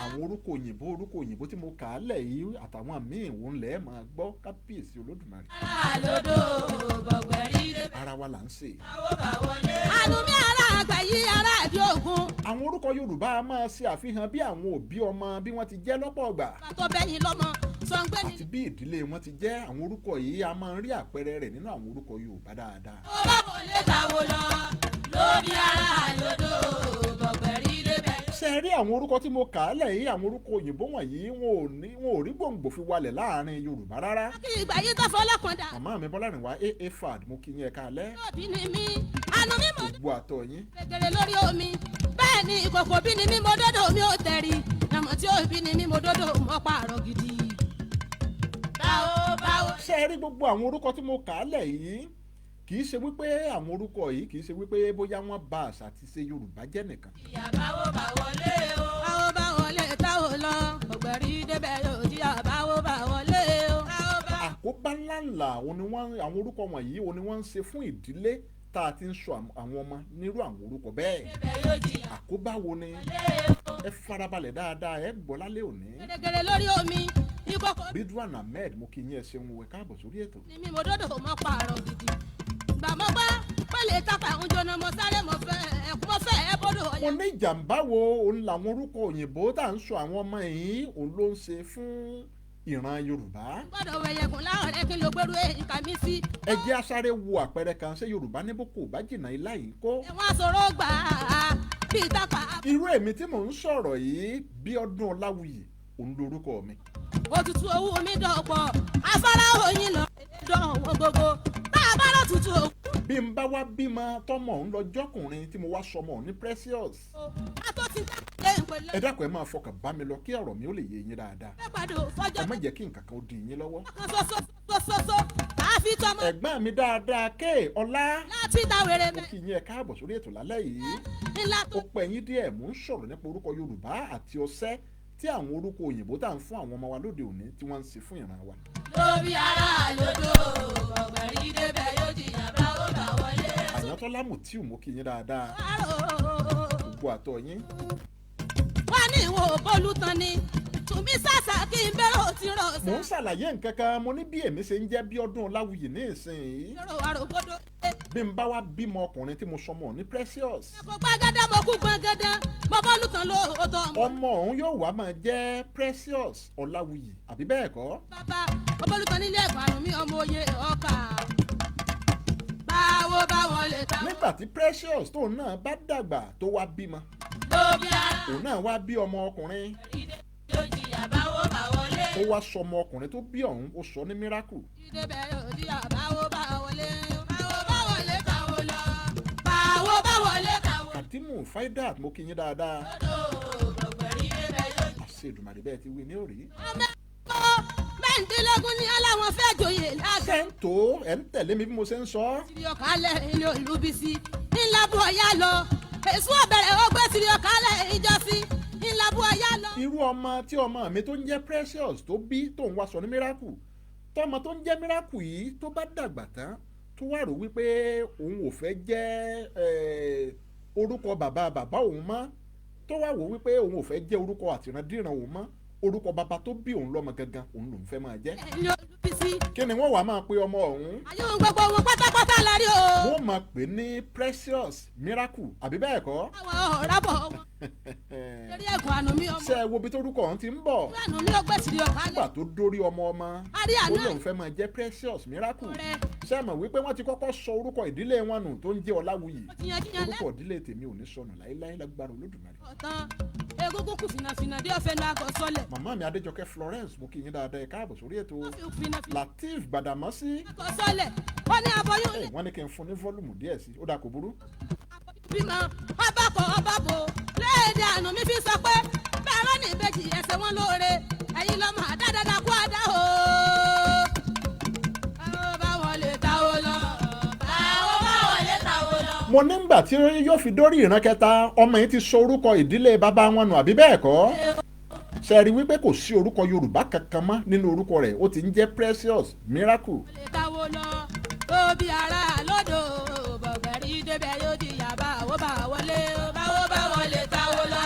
àwọn orúkọ òyìnbó tí mo kà á lẹ̀ yìí àtàwọn míì òun lẹ́ẹ̀ máa gbọ́ kábíyèsí olódùmarè. àlódò bọ̀gbẹ̀rì rẹ̀. ara wa là ń ṣe. àlùmí ara àgbà yìí ara àdí ògùn. àwọn orúkọ Yorùbá a máa ṣe àfihàn bí àwọn òbí ọmọ bí wọ́n ti jẹ́ lọ́pọ̀ ọgbà. tó bẹ́yìn lọ́mọ sọ̀ngbẹ́ ni. àti bí ìdílé wọn ti jẹ́ àwọn orúkọ yìí a máa ń rí àpẹẹrẹ rẹ̀ nínú àwọn orúkọ Yorùbá dáadáa. ó bá wọlé tàwọn lọ lórí ara àlódò bọ̀gbẹ̀rì rẹ̀ bẹ́ẹ̀. ṣe rí àwọn orúkọ tí mo kà á lẹ̀ yìí àwọn orúkọ òyìnbó wọ̀nyí wọn ò rí gbòǹgbò fi walẹ̀ láàrin Yorùbá rárá. kí ìgbà yìí tó fọlọ́kàn dà. màmá mi Bọ́lárìnwá aa fad mo kí yín ẹ káalẹ́. òbí ni mí àánú mi mọ̀ gbogbo àtọ̀ yín. gègèrè lórí omi bẹ́ẹ̀ ni ìkòkò bí ni mí mo dọ́dọ̀ mi ò tẹ̀rí àmọ́ tí òbí ni mí mo dọ́dọ̀ mọ́ pààrọ̀ gidi. báwo. ṣe rí gbogbo àwọn orúkọ tí mo kà á lẹ̀ yìí kì í ṣe wípé àwọn orúkọ yìí kì í ṣe wípé bóyá wọ́n bà àṣà àti ṣe Yorùbá jẹ́ nìkan. ìyá báwo bá wọlé o. báwo bá wọlé táwọn lọ ọ̀gbẹ̀rì débẹ̀ yóò jí àbáwo bá wọlé o. àkóbá ńláńlá àwọn orúkọ wọ̀nyí òun ni wọ́n ń ṣe fún ìdílé tá a ti ń sọ àwọn ọmọ nírú àwọn orúkọ bẹ́ẹ̀. àkóbá wo ni ẹ farabalẹ̀ dáadáa ẹ gbọ́ lálẹ́ òní. gègèrè lórí omi ìkòkò. Ridwan Ahmed mo kí yín ẹ ṣeun ẹ káàbọ̀ sórí ètò. ni mi mo dọ́dọ̀ mọ́ pààrọ̀ gidi. gbàmọ́ gbá pẹ̀lẹ́ tápà ń jóná mo sáré mo fẹ́ ẹ bọ́dọ̀ ọ̀yà. mo ní ìjàmbá wo òun làwọn orúkọ òyìnbó tá à ń sọ àwọn ọmọ yìí òun ló ń ṣe fún ìran Yorùbá. gbọ́dọ̀ wẹ̀yẹ̀kùn láwọn rẹ̀ kí n lo gbẹ́rú ìka mi sí. ẹ jẹ́ asáré wo àpẹẹrẹ kan ṣé Yorùbá ní bó kò bá jìnnà ilá yìí kó. ẹ̀wọ̀n sọ̀rọ̀ gbà á bíi tápà. irú èmi tí mò ń sọ̀rọ̀ yìí Bíọ́dún Ọláwuyì òun lorúkọ mi. òtútù owó mi dọ̀pọ̀ afárá oyin lọ dọ̀wọ́ gbogbo tá a bá lọ tutù òkú. bí n bá wá bímọ tọmọ òun lọ́jọ́kùnrin tí mo wá sọmọ ní Precious. a tó ti dá ìpele. ẹ dákun ẹ máa fọkàn bá mi lọ kí ọ̀rọ̀ mi ó lè yé yín dáadáa. ẹ padà fọjọ́. ẹ má jẹ́ kí nǹkan kan ó di yín lọ́wọ́. kan ṣoṣo àfi tọmọ. ẹ̀gbọ́n mi dáadáa ké ọlá. láti ta wèrè mo mẹ́. kí yín ẹ káàbọ̀ sórí ètò lálẹ́ yìí. ńlá ó tó. pẹ́ yín díẹ̀ mò ń sọ̀rọ̀ nípa orúkọ Yorùbá àti ọṣẹ́ tí àwọn orúkọ òyìnbó tá à ń fún àwọn ọmọ wa lóde òní tí wọ́n ń ṣe fún ìran wa. lórí ara àlódò ọ̀gbẹ̀rì débẹ̀ yóò jìyà báwo bá wọlé. Àyàntọ́lá Mutiu mo kí yín dáadáa. gbogbo àtọ̀ yín. wọ́n ní ìwọ̀n bọ́ọ̀lù tán ni tùmí sàṣà kí n bẹ̀rẹ̀ òtí rọ̀ mò ń ṣàlàyé nǹkan kan mo ní bí èmi ṣe ń jẹ́ Bíọ́dún Ọláwuyì ní ìsìn. lọ́rọ̀ àrògbọ́dọ̀. bí n bá wá bímọ ọkùnrin tí mo sọmọ ní Precious. kò gbàgádá mo kú gbọ̀ngàdá mo bọ́ọ̀lù tán lóòótọ́. ọmọ òun yóò wá máa jẹ́ Precious Ọláwuyì àbí bẹ́ẹ̀ kọ́. bàbá mo bọ́ọ̀lù tán nílé ẹ̀kọ́ àrùn mi ọmọ òye ọkà. báwo bá wọlé ta. nígbà tí Precious tóun náà bá dàgbà tó wá bímọ lóbi ara. òun náà wá bí ọmọ ọkùnrin. yóò jìyà báwo bá wọlé. ó wá sọmọ ọkùnrin tó bí ọ̀hún ó sọ ní Miracle. ìdébẹ̀ yóò jìyà báwo bá wọlé. báwo bá wọlé káwọ́ lọ. báwo bá wọlé káwọ́. Kàdímù Faidat mo kí yín dáadáa. ọ̀gbẹ̀rì débẹ̀ yóò. àṣẹ Èdùmàrè bẹ́ẹ̀ ti wí ní òrí. mẹ́rìndínlógún ni aláwọn fẹ́ joyè lágbẹ́. ṣé ń tó ẹ̀ ń tẹ̀lé mi bí mo ṣe ń sọ. tìrì ọ̀kálẹ̀ ilé olúbísí ńlá bu ọ̀yá lọ èso ọ̀bẹ̀rẹ̀ ó gbé tìrì ọ̀kálẹ̀ ìjọsí ńlá bu ọ̀yá lọ. irú ọmọ tí ọmọ mi tó ń jẹ́ Precious tó bí tó ń wá sọ ní Miracle tọmọ tó ń jẹ́ Miracle yìí tó bá dàgbà tán tó wá rò wípé òun ò fẹ́ jẹ́ orúkọ bàbá òun mọ́ tó wá wò wípé òun ò fẹ́ jẹ́ orúkọ àtìrandíran òun mọ́ orúkọ bàbá tó bí òun lọ́mọ gangan òun lòún fẹ́ máa jẹ́. ilé olúbísí. kí ni wọ́n wàá máa pe ọmọ ọ̀hún. ayé ohun gbogbo wọn pátápátá la rí o. wọ́n máa pè ní Precious Miracle àbí bẹ́ẹ̀ kọ́. àwọn ọ̀rá bọ̀ wọn. lórí ẹ̀kọ́ àánú mi ọmọ. ṣé ẹ wo bí torúkọ ọ̀hún ti ń bọ̀. àánú mi ó gbé tìrì ọ̀kálẹ̀. nígbà tó dórí ọmọ a rí ó àná. lóun fẹ́ máa jẹ́ Precious Miracle. ọ̀rẹ́ ṣé ẹ mọ̀ wípé wọ́n ti kọ́kọ́ sọ orúkọ ìdílé wọn nù tó ń jẹ́ Ọláwuyì. ó ti yan kíyan orúkọ ìdílé tèmi ò ní sọnù láéláé lágbára Olódùmarè. lẹ́kọ̀ọ́tán egungun kù fìnàfìnà bí ọ̀fẹ́ náà kò sọlẹ̀. màmá mi Adéjọkẹ́ Florence mo kí yín dáadáa ẹ káàbọ̀ sórí ètò. ó fi fìnàfìnà Lateef Gbàdàmọ́sí kò sọlẹ̀ ó ní aboyún lè wọ́n ní kí n fún ní fọ́lùmù díẹ̀ sí ó dà kò burú. bímọ ọbàbò léèdè àánú mi fi sọ pé bẹ́ẹ̀ rán ní ìbejì ẹsẹ̀ wọn lóore ẹ̀yin lọ́mọ àdádáda kú àdá o. báwo bá wọlé ta o lọ. báwo bá wọlé ta mo nígbà tí yóò fi dórí ìran kẹta ọmọ yìí ti sọ orúkọ ìdílé bàbá wọn nù àbí bẹ́ẹ̀ kọ́ ṣe rí wípé kò sí orúkọ Yorùbá kankan mọ́ nínú orúkọ rẹ̀ ó ti ń jẹ́ Precious Miracle. káwo lọ tóbi ara lódò bọ̀gbẹ̀rì débẹ̀ yóò di yàbá àwọ̀ bá wọlé báwo bá wọlé káwo lọ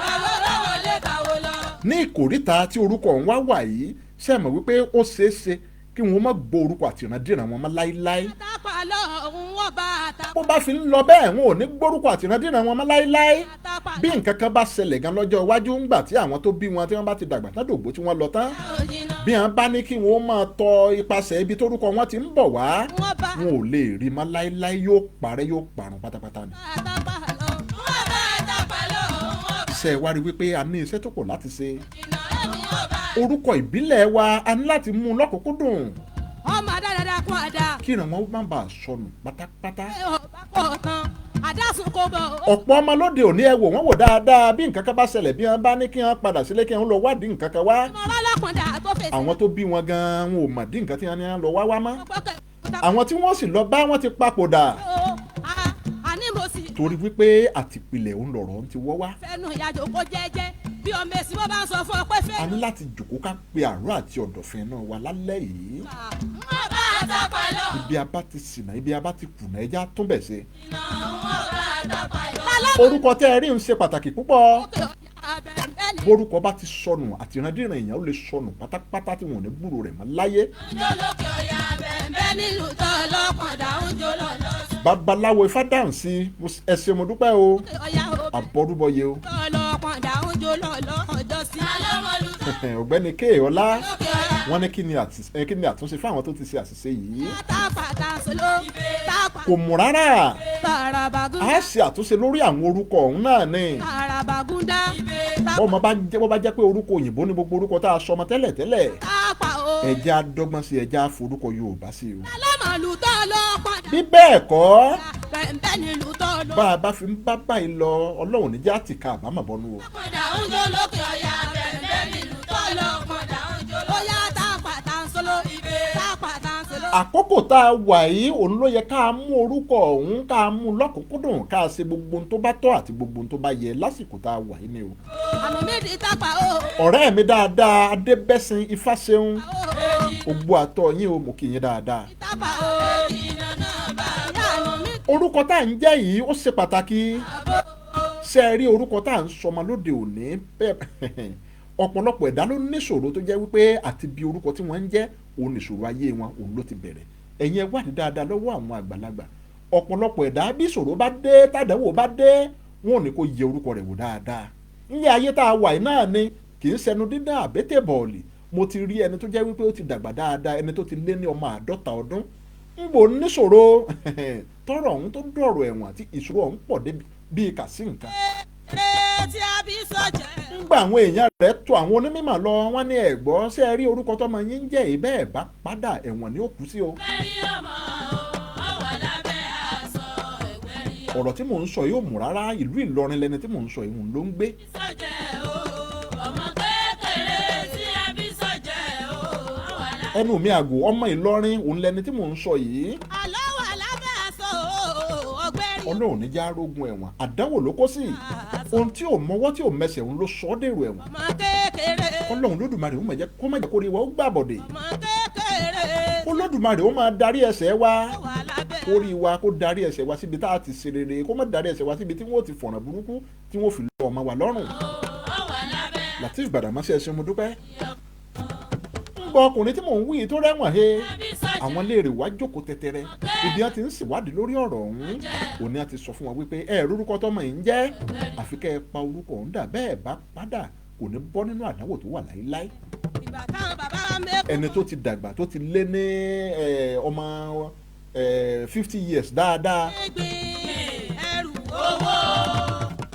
báwo bá wọlé káwo lọ. ní ìkòríta tí orúkọ ọ̀hún wá wà yìí ṣe mọ̀ wípé ó ṣeé ṣe kí wọ́n má gbọ́ orúkọ àtìrandíran wọn mọ́ láíláí. àtàpà lọ́hùn wọ́n bá àtàpà. bó bá fi ń lọ bẹ́ẹ̀ wọn ò ní gbórúkọ àtìrandíran wọn mọ́ láíláí. àtàpà bí nǹkan kan bá ṣẹlẹ̀ gan lọ́jọ́ iwájú ńgbà tí àwọn tó bí wọn tí wọ́n bá ti dàgbà tán dògbò tí wọ́n lọ tán. bí wọ́n bá ní kí wọ́n máa tọ ipasẹ̀ ibi tórúkọ wọn ti ń bọ̀ wá wọn ò lè rí mọ́ láíláí yóò parẹ́ yóò parun pátápátá ni. àtàpà lọ́hùn wọ́n bá àtàpà lọ́hùn wọ́n bá. ṣe wá rí wípé a ní iṣẹ́ tó pọ̀ láti ṣe. iná ẹ̀mí wọ́n bá. orúkọ ìbílẹ̀ wa a ní láti mú un lọ́kùnkúndùn ọmọ adáradá kún àdá. kí ìran wọn má bàa sọnù pátápátá. ẹ ò bá pọ̀ tán àdásùn kò bọ̀. ọ̀pọ̀ ọmọ lóde òní ẹ wò wọ́n wò dáadáa bí nǹkan kan bá ṣẹlẹ̀ bí wọ́n bá ní kí wọ́n padà sílé kí wọ́n lọ wádìí nǹkan kan wá. ìmọ̀ràn ọlọ́kùnrin àtó fèsì. àwọn tó bí wọn gan-an wọn ò mọ̀ dín nǹkan tí wọ́n ní lọ wá wá mọ́. àwọn tí wọ́n sì lọ bá wọn ti papòdà. àní mo sì. torí wípé àtìpìlẹ̀ òun lọ̀rọ̀ ń ti wọ́ wá. fẹnu ìyàjò kó jẹ́jẹ́ bí ọmọ èsì bó bá ń sọ fún ọ pé fẹ́. a ní láti jòkó ká pe àárọ̀ àti ọ̀dọ̀fin náà wá lálẹ́ yìí. wọ́n bá àtàpà lọ. ibi a bá ti ṣìnà ibi a bá ti kùnà ẹja tún bẹ̀ ṣe. iná wọ́n bá àtàpà lọ. orúkọ tẹ́ ẹ rí ń ṣe pàtàkì púpọ̀. abẹ́rẹ́ borúkọ bá ti sọnù àtìrandíran èèyàn ó lè sọnù pátápátá tí wọn ò ní gbúrò rẹ̀ mọ́ láyé. ọjọ́ lókè ọ̀yà bẹ́ẹ̀ nílùú tó ọlọ́pàá oúnjẹ lọ́lọ́. babaláwo ifá dáhùn sí ẹ ṣé mo dúpẹ́ o ọ̀yà àbọ̀rúbọyé o. tó ọlọ́pàá oúnjẹ lọ́lọ́ ọjọ́ sí. alọ́mọlútó ọ̀gbẹ́ni k ọlá lókè ọ̀yà. wọ́n ní kí ni àtúnṣe fún àwọn tó ti ṣe àṣìṣe yìí. tápàtà solo tápà. kò mú rárá tàràbàgúndà a ṣe àtúnṣe lórí àwọn orúkọ ọ̀hún náà ni. tàràbàgúndà bọ́ bá jẹ́ pé orúkọ òyìnbó ní gbogbo orúkọ tá a sọmọ tẹ́lẹ̀ tápà o. ẹ̀jẹ̀ adọ́gbọ́n sí ẹ̀jẹ̀ àforúkọ Yorùbá sí o. alọ́mọlútó ọlọ́pàá. bí bẹ́ẹ̀ kọ́ bẹ́ẹ̀ nílùú tó lọ. bá a bá fi ń bá báyìí lọ Ọlọ́run níjà àtìká àbámọ̀ bọ́nú o. Pọ̀dà oúnjẹ lókè ọ̀yà bẹ́ẹ̀ nílùú tó lọ. Pọ̀dà oúnjẹ lókè ọ̀yà tápàtà solo tápàtà solo. àkókò tá a wà yìí òun ló yẹ ká mú orúkọ ọ̀hún ká mú lọ́kùnkúndùn ká ṣe gbogbo ohun tó bá tọ́ àti gbogbo ohun tó bá yẹ lásìkò tá a wà yìí ni o. àmì méjì tápà o. ọ̀rẹ́ mi dáadáa Adébẹ́sìn Ifáṣeun gbogbo àtọ̀ yín o mo kì í yín dáadáa. tápà o. ìnana bá yànnú mi. orúkọ tá à ń jẹ́ yìí ó ṣe pàtàkì ṣe é rí orúkọ tá à ń sọmọ lóde òní ọ̀pọ̀lọpọ̀ ẹ̀dá ló níṣòro tó jẹ́ wípé àti bí orúkọ tí wọ́n ń jẹ́ òun níṣòro ayé wọn òun ló ti bẹ̀rẹ̀ ẹ̀yin ẹ wádìí dáadáa lọ́wọ́ àwọn àgbàlagbà ọ̀pọ̀lọpọ̀ ẹ̀dá bí ìṣòro bá dé tàdánwò bá dé wọn ò ní kó yẹ orúkọ rẹ̀ wò dáadáa nílé ayé tá a wà yìí náà ni kì í ṣẹnu dídá àbẹ́tẹ̀ bọ̀ọ̀lì mo ti rí ẹni tó jẹ́ wípé ó ti dàgbà dáadáa ẹni tó ti lé ní ọmọ 50 ọdún ń bò níṣòro tọrọ ọ̀hún tó dọ̀rọ̀ ẹ̀wọ̀n àti ìṣòro ọ̀hún pọ̀ débi bíi kàsí nǹkan. tí Abiso jẹ́. nígbà àwọn èèyàn rẹ̀ tó àwọn onímọ̀ lọ wọ́n ní ẹ̀gbọ́ ṣé ẹ rí orúkọ tọmọ yín ń jẹ́ ìbẹ́ ẹ̀ bá padà ẹ̀wọ̀n ni ó kú sí o. ẹ̀rí ọmọ ọwọ́ lábẹ́ aṣọ ẹ̀gbẹ́rí. ọ̀rọ̀ tí mò ń sọ yóò mú rárá ìlú Ìlọrin lẹni tí mò ń sọ ìhùn ló ń gbé. Abiso jẹ́ o ọmọ kékeré tí Abiso jẹ́ o ọwọ́ lábẹ́. ẹnu mi àgò ọmọ Ìlọrin òun lẹni tí mò ń sọ yìí. àlọ́ wà lábẹ́ aṣọ ọgbẹ́rí. Ọlọ́run ní já rógun ẹ̀wọ̀n àdánwò ló kó sí ohun tí ò mọwọ́ tí ò mẹsẹ̀ òun ló sọ ọ́ dèrò ẹ̀wọ̀n. ọmọ kékeré. Ọlọ́run Lódùmarè ó mẹ̀jẹ̀ kó má jẹ́ kó rí wa ó gbàbọ̀dè. ọmọ kékeré. Olódùmarè ó máa darí ẹsẹ̀ wa ọwọ́ lábẹ́. kó rí wa kó darí ẹsẹ̀ wa síbi tá a ti ṣe rere kó má darí ẹsẹ̀ wa síbi tí wọ́n ti fọ̀nà burúkú tí wọ́n fi lọ ọmọ wa lọ́rùn. ọwọ́ lábẹ́. Lateef Badamasi ẹ ṣé mo dúpẹ́. ń gbọ́ ọkùnrin tí mò ń wí tó rẹ́wọ̀n he Abiso jẹ́. àwọn léèrè wá jókòó tẹ́tẹ́rẹ́ ibi wọn ti ń ṣèwádìí lórí ọ̀rọ̀ ọ̀hún òní àti sọ fún wọn wípé ẹ lórúkọ tọmọ yìí ń jẹ́ àfi kẹ́ ẹ pa orúkọ ọ̀hún dà bẹ́ẹ̀ bá padà kò ní bọ́ nínú àdánwò tó wà láíláí. ìgbà táwọn bàbá wa mẹ́kọ̀ọ́. ẹni tó ti dàgbà tó ti lé ní ọmọ 50 years dáadáa gbìn ẹrù owó.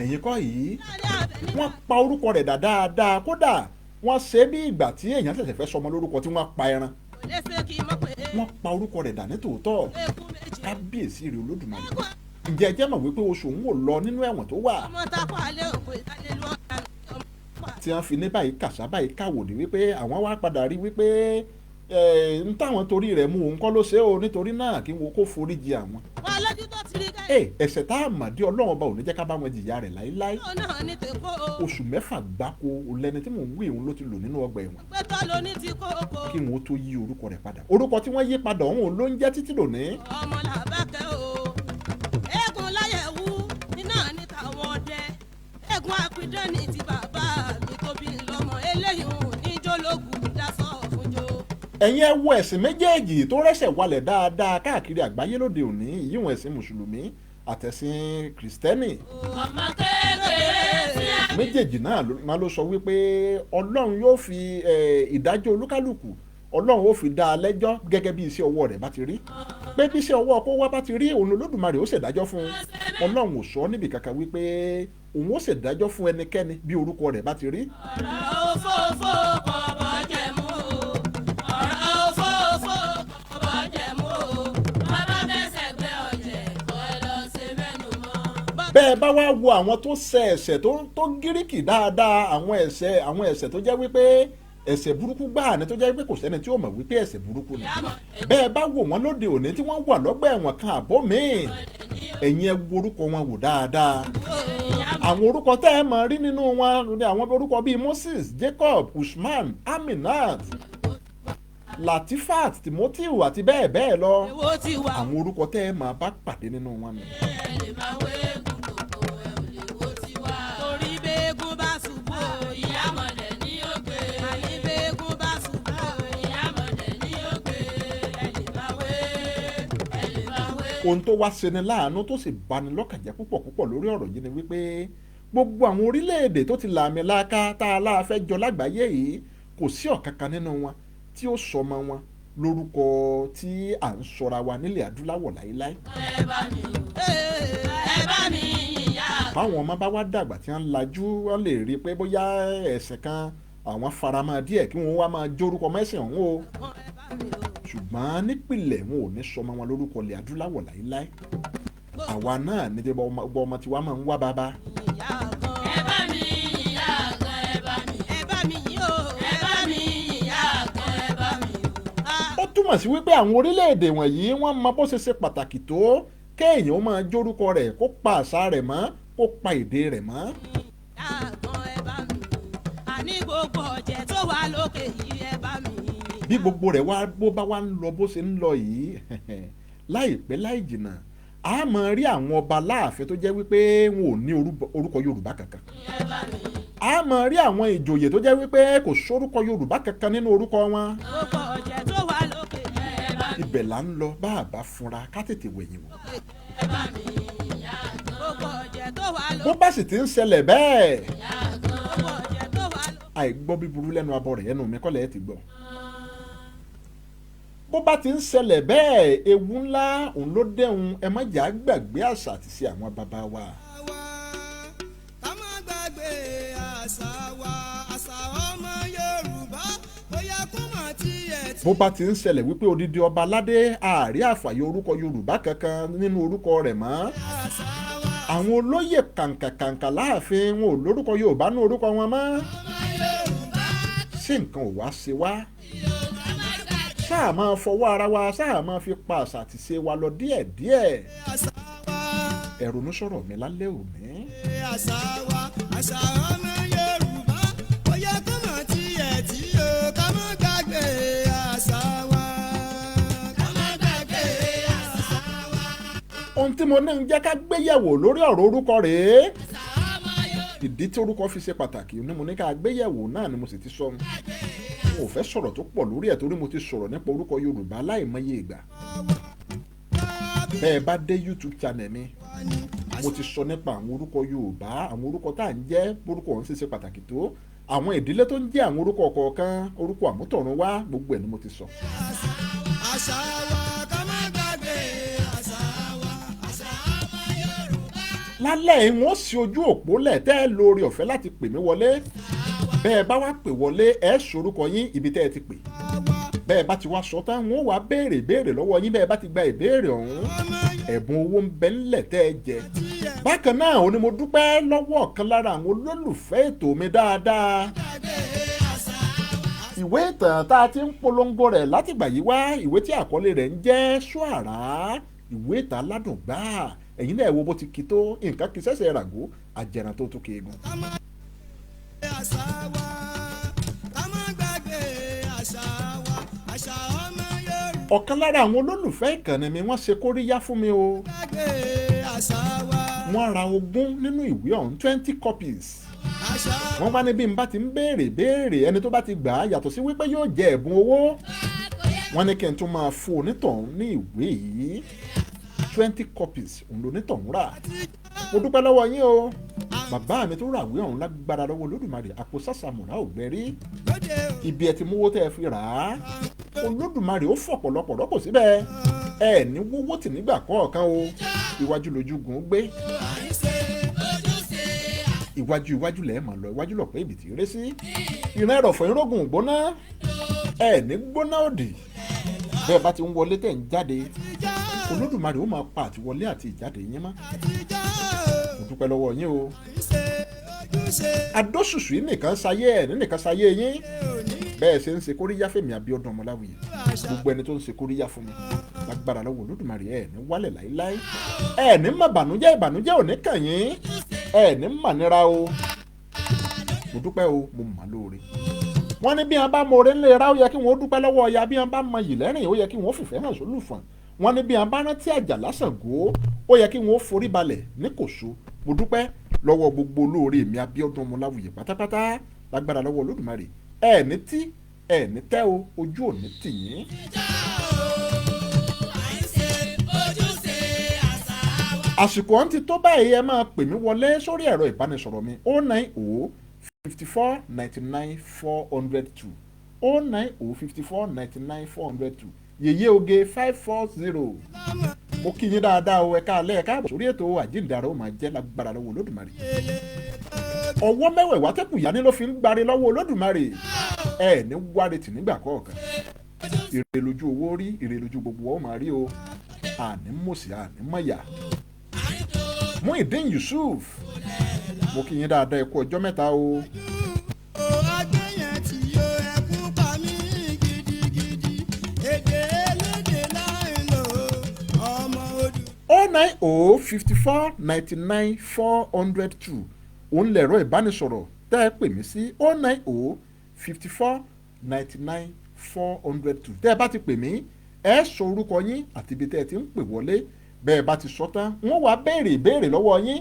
ẹ̀yin kọ́ yìí lálẹ́ àbẹ̀ ní wọ́n pa orúkọ rẹ̀ dà dáadáa kódà wọ́n ṣe bí ìgbà tí èèyàn ṣẹ̀ṣẹ̀ fẹ́ sọmọ lórúkọ tí wọ́n pa ẹran kò lè ṣe kí n mọ̀ pé wọ́n pa orúkọ rẹ̀ dà ní tòótọ́ eku méjì. kábíyèsí rẹ̀ Olódùmarè ǹjẹ́ ẹ jẹ́ mọ̀ wípé oṣù òun ò lọ nínú ẹ̀wọ̀n tó wà ọmọ takọ alẹ́ òkú ìtàlẹ́ lọ́wọ́ tí wọ́n fi ní báyìí kàṣá báyìí káwò ní wípé àwọn wá padà rí wípé n táwọn torí rẹ̀ mú òun kọ́ ló ṣe o nítorí náà kí wọ́n kó foríjì àwọn. wọ́n lójú tó ti rí kẹ́. ẹ̀ṣẹ̀ tá a mọ̀ dé Ọlọ́run ọba ò ní jẹ́ ká bá wọn jìyà rẹ̀ láíláí. ó náà ní ti kó o. oṣù 6 gbáko lẹni tí mò ń wí òun ló ti lò nínú ọgbà ẹ̀wọ̀n. pẹ́tọ́ ló ní ti kó o. kí wọ́n tó yí orúkọ rẹ̀ padà. orúkọ tí wọ́n yí padà ọ̀hún ló ń jẹ́ títí lónìí. ọmọ làbákẹ́ o. eégún láyẹ̀wú iná ní tàwọn ọdẹ. eégún apidán ní ti bàbá mi tóbi lọ́mọ eléyìí níjó lógun dasọ fúnjó. ẹ̀yin ẹ wo ẹ̀sìn méjèèjì tó rẹ́sẹ̀ walẹ̀ dáadáa káàkiri àgbáyé lóde òní ìyíwọ̀n ẹ̀sìn mùsùlùmí àtẹ̀sìn kìrìsìtẹ́nì. ọmọ kékeré sí àbí. méjèèjì náà ló sọ wípé Ọlọ́run yóò fi ìdájọ́ olúkálùkù Ọlọ́run ó fi dá a lẹ́jọ́ gẹ́gẹ́ bí iṣẹ́ ọwọ́ rẹ̀ bá ti rí pé bí iṣẹ́ ọwọ́ kó wá bá ti rí òun Olódùmarè ó ṣèdájọ́ fún un Ọlọ́run ò sọ níbi kankan wípé òun ó ṣèdájọ́ fún ẹnikẹ́ni bí orúkọ rẹ̀ bá ti rí. ọ̀rọ̀ òfófó kò bọ́jẹ̀ mú o. ọ̀rọ̀ òfófó kò bọ́jẹ̀ mú o. bàbá fẹsẹ̀ gbé ọ̀jẹ̀ kọ́ ẹ lọ sí mẹ́nu mọ́. bẹ́ẹ̀ bá wá wo àwọn tó ṣẹ̀ ẹ̀ṣẹ̀ tó gíríkì dáadáa àwọn ẹ̀ṣẹ̀ tó jẹ́ wípé ẹ̀ṣẹ̀ burúkú gbáà ni tó jẹ́ pé kò sẹ́ni tí ó mọ̀ wípé ẹ̀ṣẹ̀ burúkú ni bẹ́ẹ̀ bá wò wọ́n lóde òní tí wọ́n wà lọ́gbà ẹ̀wọ̀n kan àbọ̀ míì ẹ̀yin ẹ wo orúkọ wọn wò dáadáa àwọn orúkọ tẹ́ ẹ mọ̀ rí nínú wọn ni àwọn orúkọ bíi Moses, Jacob, Usman, Aminat, Latifat, Timothy àti bẹ́ẹ̀ bẹ́ẹ̀ lọ èwo ti wà. àwọn orúkọ tẹ́ ẹ máa bá pàdé nínú wọn ni. ẹ lè máa wé eégún gbogbo ẹ ò lè wo ti wá. torí bẹ́ẹ̀gùn bá ṣubú o ìyá mọ̀lẹ́ ní ó gbé. àní bẹ́ẹ̀gùn bá ṣubú o ìyá mọ̀lẹ́ ní ó gbé. ẹ lè máa wé ẹ lè máa wé. ohun tó wá ṣeni láàánú tó sì bani lọ́kàn jẹ́ púpọ̀ lórí ọ̀rọ̀ yìí ni wípé gbogbo àwọn orílẹ̀-èdè tó ti làmì láàká tá a láàfẹ́ jọ lágbàáyé yìí kò sí ọ̀kankan nínú wọn tí ó sọmọ wọn lórúkọ tí à ń sọra wa nílẹ̀ adúláwọ̀ láíláí. ẹ bá mi ìyá. báwọn ọmọ bá wá dàgbà tí wọ́n lajú wọ́n lè rí i pé bóyá ẹ̀sìn kan àwọn faramọ́ díẹ̀ kí wọ́n wá máa jórúkọ mẹ́sìn ọ̀hún o ṣùgbọ́n nípìnlẹ̀ wọn ò ní sọmọ wọn lórúkọ ilẹ̀ adúláwọ̀ láíláí àwa náà ní tí ọmọ tiwa máa ń wá bàbá. ẹ bá mi ìyá kan ẹ bá mi yí o ẹ bá mi ìyá kan ẹ bá mi. ó túmọ̀ sí wípé àwọn orílẹ̀-èdè wọ̀nyí wọ́n mọ bó ṣe ṣe pàtàkì tó kéèyàn ó máa jórúkọ rẹ̀ kó pa àṣà rẹ̀ mọ́ kó pa èdè rẹ̀ mọ́. ìyá kan ẹ bá mi àní gbogbo ọ̀jẹ̀ tó wà lókè yìí ẹ bá mi. bí gbogbo rẹ̀ wá bó bá wá ń lọ bó ṣe ń lọ yìí láìpẹ́ láì jìnnà a máa rí àwọn ọba láàfin tó jẹ́ wípé wọn ò ní orúkọ Yorùbá kankan a máa rí àwọn ìjòyè tó jẹ́ wípé kò sórúkọ Yorùbá kankan nínú orúkọ wọn. gbogbo ọ̀jẹ̀ tó wà lókè yìí ẹ bá mi. ibẹ̀ là ń lọ bá a bá funra ká tètè wẹ̀yìn wò. ẹ bá mi ìyá kan. gbogbo ọ̀jẹ̀ tó wà bó lókè. bá sì ti ń ṣẹlẹ̀ bẹ́ẹ̀ ìyá kan. gbogbo ọ̀jẹ̀ tó wà lókè. àìgbọ́ bíburú lẹ́nu abọ́ rẹ̀ ẹnu mi kọ́lẹ̀ ẹ̀ ti gbọ́. bó bá ti ń ṣẹlẹ̀ bẹ́ẹ̀ ewu ńlá òun ló dẹ́hun ẹ má jà gbàgbé àṣà àti ṣe àwọn bàbá wa. ká má gbàgbé àṣà wa àṣà ọmọ Yorùbá bóyá kó mọ̀ tiẹ̀ tí. bó bá ti ń ṣẹlẹ̀ wípé odidi ọba aládé ààrí àfàyè orúkọ Yorùbá kankan nínú orúkọ rẹ̀ mọ́ àwọn olóyè kàǹkàkàǹkà láàfin wọn ò lórúkọ Yorùbá ní orúkọ wọn mọ́ ṣé nǹkan ò wá ṣe wá ṣáà máa fọwọ́ ara wa ṣáà máa fi pa àṣà àti ṣe wa lọ díẹ̀díẹ̀ ẹ̀rọ̀nù sọ̀rọ̀ mi lálẹ́ òní. àṣà wa àṣà ọmọ Yorùbá bóyá kó mọ̀ tiẹ̀ tí o ká má gbàgbé àṣà wa ká má gbàgbé àṣà wa. ohun tí mo ní ń jẹ́ ká gbéyẹ̀wò lórí ọ̀rọ̀ orúkọ rèé ìdí tí orúkọ fi ṣe pàtàkì ni mo ní ká gbéyẹ̀wò náà ni mo sì ti sọ mo ò fẹ́ sọ̀rọ̀ tó pọ̀ lórí ẹ̀ torí mo ti sọ̀rọ̀ nípa orúkọ Yorùbá láìmọye ìgbà bẹ́ẹ̀ bá dé YouTube channel mi mo ti sọ nípa àwọn orúkọ Yorùbá àwọn orúkọ tá à ń jẹ́ orúkọ ọ̀hún ṣe pàtàkì tó àwọn ìdílé tó ń jẹ́ àwọn orúkọ kọ̀ọ̀kan orúkọ àmútọ̀runwá gbogbo ẹ̀ ni mo ti sọ. àṣà wa ká má gbàgbé àṣà wa àṣà ọmọ Yorùbá. lálẹ́ yìí wọ́n ṣí ojú òpó lẹ̀ tẹ́ ẹ lórí ọ̀fẹ́ láti pè mí wọlé bẹ́ẹ̀ bá wá pè wọlé ẹ sorúkọ yín ibi tẹ́ ẹ ti pè bẹ́ẹ̀ bá ti wá sọ tán wọ́n wá béèrè lọ́wọ́ yín bẹ́ẹ̀ bá ti gba ìbéèrè ọ̀hún ẹ̀bùn owó ń bẹ ńlẹ̀ tẹ́ ẹ jẹ bákan náà ó ní mo dúpẹ́ lọ́wọ́ ọ̀kan lára àwọn olólùfẹ́ ètò mi dáadáa ìwé ìtàn tá a ti ń polongo rẹ̀ látìgbà yìí wá, ìwé tí àkọlé rẹ̀ ń jẹ́ ṣọ́ara, ìwé ìtàn aládùn gbáà. ẹ̀yin náà wo bó ti kí tó, nǹkan kì í ṣẹ̀ṣẹ̀ ràgó àjẹrán tó tún kéegun. àṣà wa ká má gbàgbé àṣà wa, àṣà ọmọ Yorùbá. ọ̀kan lára àwọn olólùfẹ́ ìkànnì mi wọ́n ṣe kóríyá fún mi o. gbàgbé àṣà wa. wọ́n ra 20 nínú ìwé ọ̀hún 20 copies. àṣà wọ́n bá ní bí n bá ti ń béèrè ẹni tó bá ti gbà á yàtọ̀ sí wípé yóò jẹ ẹ̀bùn owó. wọ́n ní kí n tún máa fún onítọ̀hún ní ìwé yìí 20 copies òun lonítọ̀hún rà. mo dúpẹ́ lọ́wọ́ yín o. bàbá mi tó ràwé ọ̀hún lágbára lọ́wọ́ Olódùmarè àpò sàṣàmùrà ò gbẹ́rí. lóde ibi ẹ ti mówó tẹ́ ẹ fi rà á. Olódùmarè ó fọ̀pọ̀lọpọ̀ rọ́pò síbẹ̀. ẹ ní wówó tì nígbà kọ̀ọ̀kan o. iwájú lójúgun ó gbé. iwájú lẹ́ẹ̀ máa lọ, iwájú lọ pé ibi tí ré sí. ìran ẹ̀rọ̀fọ̀ irógùn gbóná. ẹ ní gbóná òdì. bẹ́ẹ̀ bá ti ń wọlé tẹ̀ ń jáde. Olódùmarè ó máa pa àtiwọlé àti ìjáde yín mọ́. mo dúpẹ́ lọ́wọ́ yín o. adóṣùṣù yìí nìkan sayé ẹ̀ nìkan sayé yín. bẹ́ẹ̀ ṣe ń ṣe kóríyá fèmí Abíọ́dún Ọmọláwuyì. gbogbo ẹni tó ń ṣe kóríyá fún mi lágbára lọ́wọ́ Olódùmarè ẹ̀ ní wálẹ̀ láíláí. ẹ̀ ní mà ìbànújẹ́ ò ní kàn yín. ẹ̀ ní mà nira o. mo dúpẹ́ o, mo mà lóore. wọ́n ní bí wọ́n bá mọ oore ńlẹ̀ ra ó yẹ kí wọ́n dúpẹ́ lọ́wọ́ ọya, bí wọ́n bá mọ yìí lẹ́rìn ó yẹ kí wọ́n fìfẹ́ hàn sólùfọ̀n. wọ́n ní bí wọ́n bá rántí Àjàlá Ṣàngó ó yẹ kí wọ́n forí balẹ̀ ní Kòso. mo dúpẹ́ lọ́wọ́ gbogbo olóore mi Abíọ́dún Ọmọláwuyì pátápátá lágbára lọ́wọ́ Olódùmarè. ẹ̀ ní tí ẹ̀ ní tẹ́ o, ojú ò ní tì yín. àsìkò ọ̀hún ti tó báyìí, ẹ máa pè mí wọlé sórí ẹ̀rọ ìbánisọ̀rọ̀ mi 090 54 99 402 090 54 99 402 yèyé oge 540. mo kí yín dáadáa o, ẹ káalẹ́ ẹ káàbọ̀ sórí ètò àjíǹdàrà ó máa jẹ́ lágbára lọ́wọ́ Olódùmarè. ọwọ́ mẹ́wẹ̀ẹ̀wá tẹ́kù yá ni ló fi ń gbáre lọ́wọ́ Olódùmarè. ẹ ní wáre tì nígbà kọ̀ọ̀kan. ire lójú owó rí, ire lójú gbogbo ọ máa rí o. àní mọ̀sí àní mọ̀yà. Muideen Yusuf, mo kí yín dáadáa ẹ kú ọjọ́ mẹ́ta o. agbẹ́yẹn tí yóò ẹkún pa mí gidigidi, èdè elédè láì lò ọmọ odù. 090 54 99 402 òun lẹ̀rọ ìbánisọ̀rọ̀ tẹ́ ẹ pè mí sí 090 54 99 402. tẹ́ ẹ bá ti pè mí ẹ sọ orúkọ yín àti ibi tẹ́ ẹ ti ń pè wọlé. bẹ́ẹ̀ bá ti sọ tán wọ́n wá béèrè ìbéèrè lọ́wọ́ yín.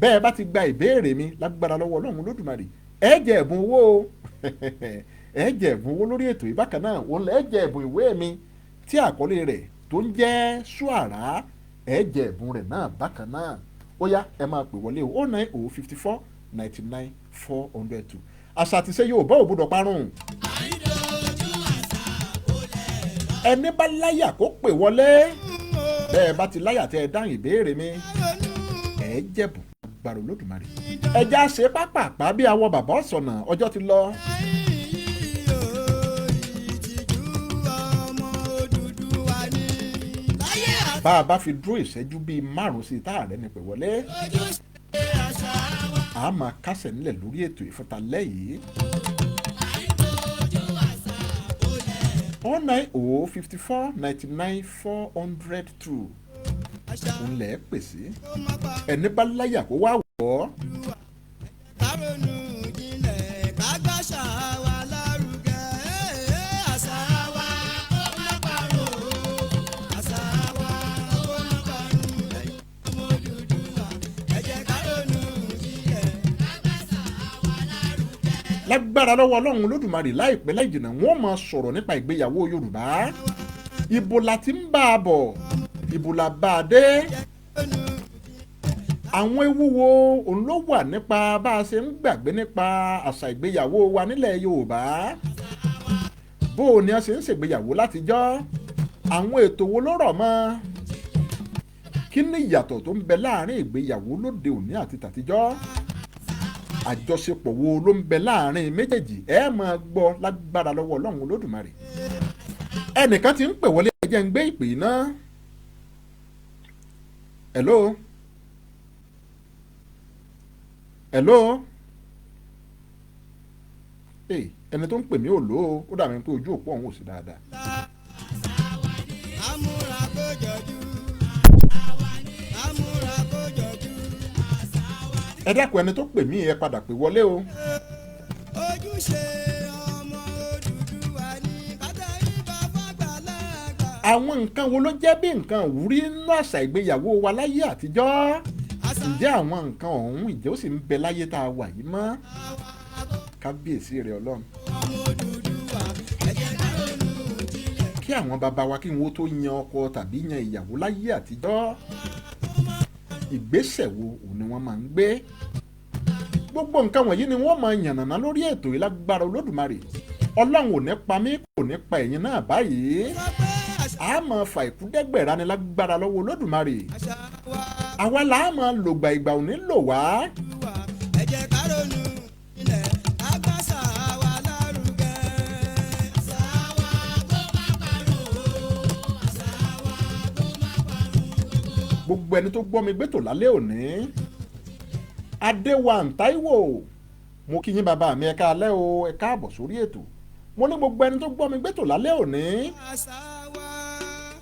bẹ́ẹ̀ bá ti gba ìbéèrè mi lágbára lọ́wọ́ Ọlọ́run Olódùmarè ẹ jẹ ẹ̀bùn owó o. ẹ jẹ ẹ̀bùn owó lórí ètò ìbákan náà òun lẹ jẹ ẹ̀bùn ìwé mi tí àkọlé rẹ̀ tó ń jẹ́ ṣọ́ara. ẹ jẹ ẹ̀bùn rẹ̀ náà bákan náà. ó yá ẹ máa pè wọlé o 090 54 99 402. àṣà àti ṣe Yorùbá ò gbọdọ̀ parun. ẹni bá láyà kó pè wọlé. bẹ́ẹ̀ bá ti láyà tẹ́ ẹ dáhùn ìbéèrè mi ẹ jẹ̀bùn gbàrò Olódùmarè. ẹja ṣe pápápá bí awọ bàbá ọ̀sọ̀nà ọjọ́ ti lọ. bá a bá fi dúró ìṣẹ́jú bíi 5 sí tá ààrẹ ni pè wọlé. a máa kásẹ̀ nílẹ̀ lórí ètò ìfúntalẹ́ yìí. 090 54 99 402 òun lẹ̀ pèsè. ẹni bá láyà kó wá wọ̀ ọ́. kárọ̀nù ìjìnlẹ̀ kágbàṣà wa lárugẹ, àṣà wa ó má parun, àṣà wa ó má parun. ọmọ Odùduwà ẹ jẹ́ kárọ̀nù ìjìnlẹ̀ kágbàṣà wa lárugẹ. lágbára lọ́wọ́ Ọlọ́run Olódùmarè láìpẹ́ láì jìnnà wọ́n máa sọ̀rọ̀ nípa ìgbéyàwó Yorùbá. ibo la ti ń bá a bọ̀, ibo la bá a dé. àwọn ewu wo òun ló wà nípa bá a ṣe ń gbàgbé nípa àṣà ìgbéyàwó wa nílẹ̀ Yorùbá. bó o ní a ṣe ń ṣègbéyàwó látijọ́, àwọn ètò wo ló rọ̀ mọ́. kí ni ìyàtọ̀ tó ń bẹ láàrin ìgbéyàwó lóde òní àti tàtijọ́. àjọṣepọ̀ wo ló ń bẹ láàrin méjèèjì ẹ máa gbọ́ lágbára lọ́wọ́ Ọlọ́run Olódùmarè. ẹnìkan ti ń pè wọlé, ẹ jẹ́ ń gbé ìpè náà. hello hello hey ẹni tó ń pè mí ò lò ó dàbí pé ojú òpó òun ò sí dáadáa. amúra kó jọjú amúra kó jọjú. ẹ dákun ẹni tó pè mí ẹ padà pè wọlé o. ojúṣe ọmọ Odùduwà ní kátàrí bàbá gbàlagbà. àwọn nǹkan wo ló jẹ́ bí nǹkan ìwúrí nínú àṣà ìgbéyàwó wa láyé àtijọ́? ǹjẹ́ àwọn nǹkan ọ̀hún ìjẹ́ ó sì ń bẹ láyé tá a wà yìí mọ́? kábíyèsí rẹ̀ Ọlọ́run. ọmọ Odùduwà ẹ jẹ́ ká ronú jinlẹ̀. kí àwọn bàbá wa kí wọ́n tó yan ọkọ tàbí yan ìyàwó láyé àtijọ́, ìgbésẹ̀ wo òun ni wọ́n máa ń gbé? gbogbo nǹkan wọ̀nyí ni wọ́n máa yànnàná lórí ètò yìí lágbára Olódùmarè. Ọlọ́run ò ní pa mí, kò ní pa ẹ̀yin náà báyìí. a máa fa ìkúdẹ́gbẹ̀rá ni lágbára lọ́wọ́ Olódùmarè. àwa là á máa lògbà ìgbà òní lò wá. ẹ jẹ́ ká ronú jinlẹ̀ agbáṣà wa lárugẹ. àṣà wa kó má parun o, àṣà wa kó má parun gbogbo. gbogbo ẹni tó gbọ́ mi gbé tò lálẹ́ òní, Adéwàn Táíwò, mo kí yín bàbá mi ẹ káalẹ́ o, ẹ káàbọ̀ sórí ètò. mo ní gbogbo ẹni tó gbọ́ mi gbé tò lálẹ́ òní, àṣà wa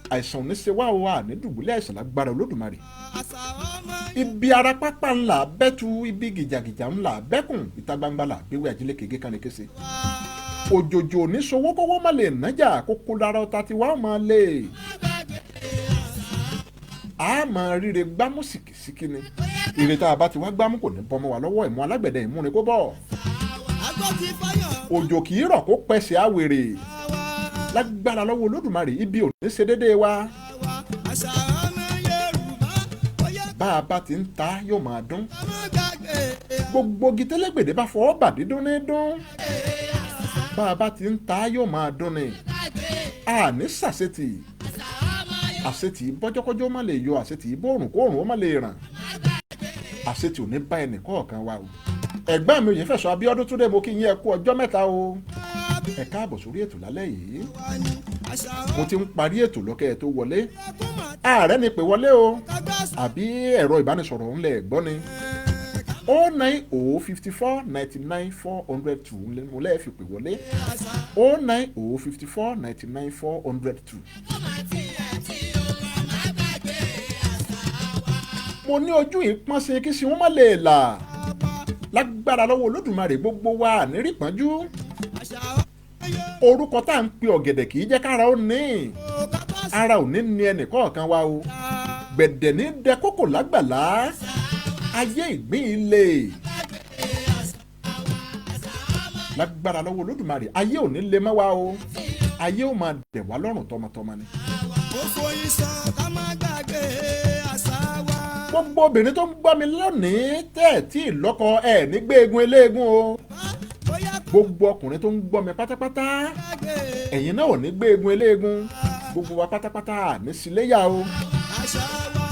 àìsàn ò ní ṣe wá o, àní dùbúlẹ̀ àìsàn lágbára Olódùmarè. àṣà ọmọ ibi ara pápá ńlá bẹ́tu, ibi gìjàgìjà ńlá bẹ́kùn, ìta gbangba là béwé ajílẹ̀ kége kan lè kése. òjòjò ní sowó kówó má lè nájà, kókó lára ọta tí wàá máa lè. a máa ríre gbámú sìkìsìkì ni. ire tá a bá ti wá gbámú kò ní bọ́mọ wa lọ́wọ́ ìmú alágbẹ̀dẹ ìmúni kó bọ̀. agbó ti fọyọ̀. òjò kì í rọ̀ kó pẹ̀sẹ̀ àwèrè. lágbára lọ́wọ́ Olódùmarè, ibi ò ní ṣe déédéé wa. àṣà ọmọ Yorùbá ó yẹ bá a bá ti ń ta yóò máa dún. ọmọ gbàgbé. gbogbo gitẹ́lẹ́gbèdé bá fọwọ́ bàdí dún ní dún. bá a bá ti ń ta yóò máa dún ni. a ní sàṣetì. àṣetì bọ́jọ́kọ́jọ́ má lè yọ, àṣetì bóòrùn kóòrùn ó má lè ràn. àṣetì ò ní bá ẹnì kọ̀ọ̀kan wa o. ẹ̀gbọ́n mi Oyèfẹ̀sọ Abíọ́dún Túndé, mo kí yín ẹ kú ọjọ́ mẹ́ta o. ẹ káàbọ̀ sórí ètò lálẹ́ yìí. mo ti ń parí ètò lọ́kẹ́ ẹ tó wọlé. ààrẹ ni pè wọlé o, àbí ẹ̀rọ ìbánisọ̀rọ̀ ńlẹ̀ gbọ́ ni. 09054 99 402 mo lẹ́ẹ̀ fi pè wọlé. 09054 99 402. mo ní ojú ìpọ́n ṣe kí si wọ́n má lè là. lágbára lọ́wọ́ Olódùmarè, gbogbo wa nírí pọ́njú. orúkọ tá à ń pe ọ̀gẹ̀dẹ̀ kì í jẹ́ kára ó ní. ara ò ní ní ẹnì kọ̀ọ̀kan wa o. gbẹ̀dẹ̀ ní dẹ kókò lágbàlá. ayé ìgbín ilé. lágbára lọ́wọ́ Olódùmarè, ayé ò ní lè mọ́ wa o. ayé ò máa dẹ̀ wá lọ́rùn tọmọtọmọ ni. ó foyín sọ ká má gbàgbé àṣà wa. gbogbo obìnrin tó ń gbọ́ mi lónìí tẹ́ ẹ̀ tí ì lọ́kọ ẹ̀ ní gbéegun eléegun o. gbogbo ọkùnrin tó ń gbọ́ mi pátápátá, ẹ̀yin náà ò ní gbéegun eléegun. gbogbo wa pátápátá àní síléyà o. àṣà wa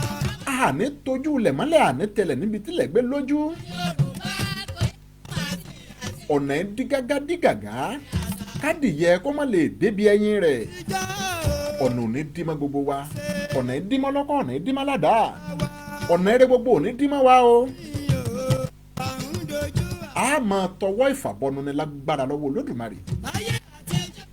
àní tójú ilẹ̀ mọ́lẹ̀, àní tẹlẹ̀ níbi tílẹ̀ gbé lójú. ọ̀nà ẹ̀ dígágá dígàgá, kádìyẹ kó má lè débi ẹyin rẹ̀. já ọ̀nà ò ní dí mọ́ gbogbo wa. ọ̀nà ẹ̀ dí mọ́ lọ́kọ̀, ọ̀nà ẹ̀ dí mọ́ ládàá. ọ̀nà eré gbogbo ò ní dí mọ́ wa o. ọ̀hún dojú a máa tọwọ́ ìfàbọnu ni lágbára lọ́wọ́ Olódùmarè. ayé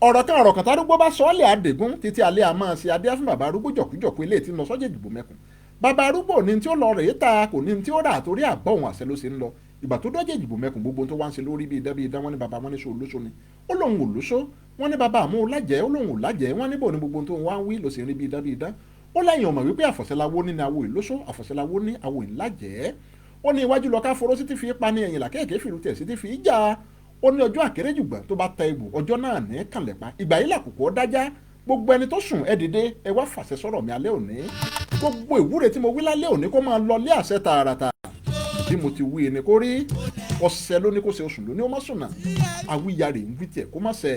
ọ̀rọ̀ kan tárúgbó bá sọ́ọ́lẹ̀ àdègún títí alẹ́ àmọ́ ṣe adé fún bàbá arúgbó jọ̀kújọ̀kú ilé tí ń lọ sọ́jà ìdìbò mẹ́kùn. bàbá arúgbó ní tí ó lọ rèé ta, kò ní tí ó rà torí àbọ̀ òun àṣẹ ló ṣe ń lọ. ìgbà tó dọ́jà ìdìbò mẹ́kùn, gbogbo tó wá ń ṣe lórí bíi dábìí dá, wọ́n ní bàbá wọn ní so olóṣó ni. ó lóun ò lóṣó, wọ́n ní bàbá àmú lájẹ́, ó lóun ò lájẹ́, wọ́n ní bò ní gbogbo tó wá ń wí ló ṣe rí bíi dábìí dá. ó lẹ́yìn ọmọ wípé àfọ̀ṣẹ́láwó ní àwò ìlóṣó, àfọ̀ṣẹ́láwó ní àwò ìlájẹ́. ó ní iwájú lọ ká foró sí ti fi pa ní ẹ̀yìn làkẹ́ẹ̀kẹ́ fìlú tẹ̀ sí ti fi jà. ó ní ọjọ́ àkéréjùgbà tó bá ta egbò, ọjọ́ náà ní kànlẹ̀pá. ìgbà yìí làkùkù ó dájá. gbogbo ẹni tó sùn ẹ dìde, ẹ wá fàṣẹ sọ̀rọ̀ mi alẹ́ òní. gbogbo ìwúre tí mo wí lálẹ́ òní kó máa lọ lé àṣẹ tààràtà. bí mo ti wí ni kó rí. ọ̀sẹ̀ ló ní kó ṣe, oṣù ló ní ó má sùn náà. àwíyarè ń wí tiẹ̀ kó má ṣẹ.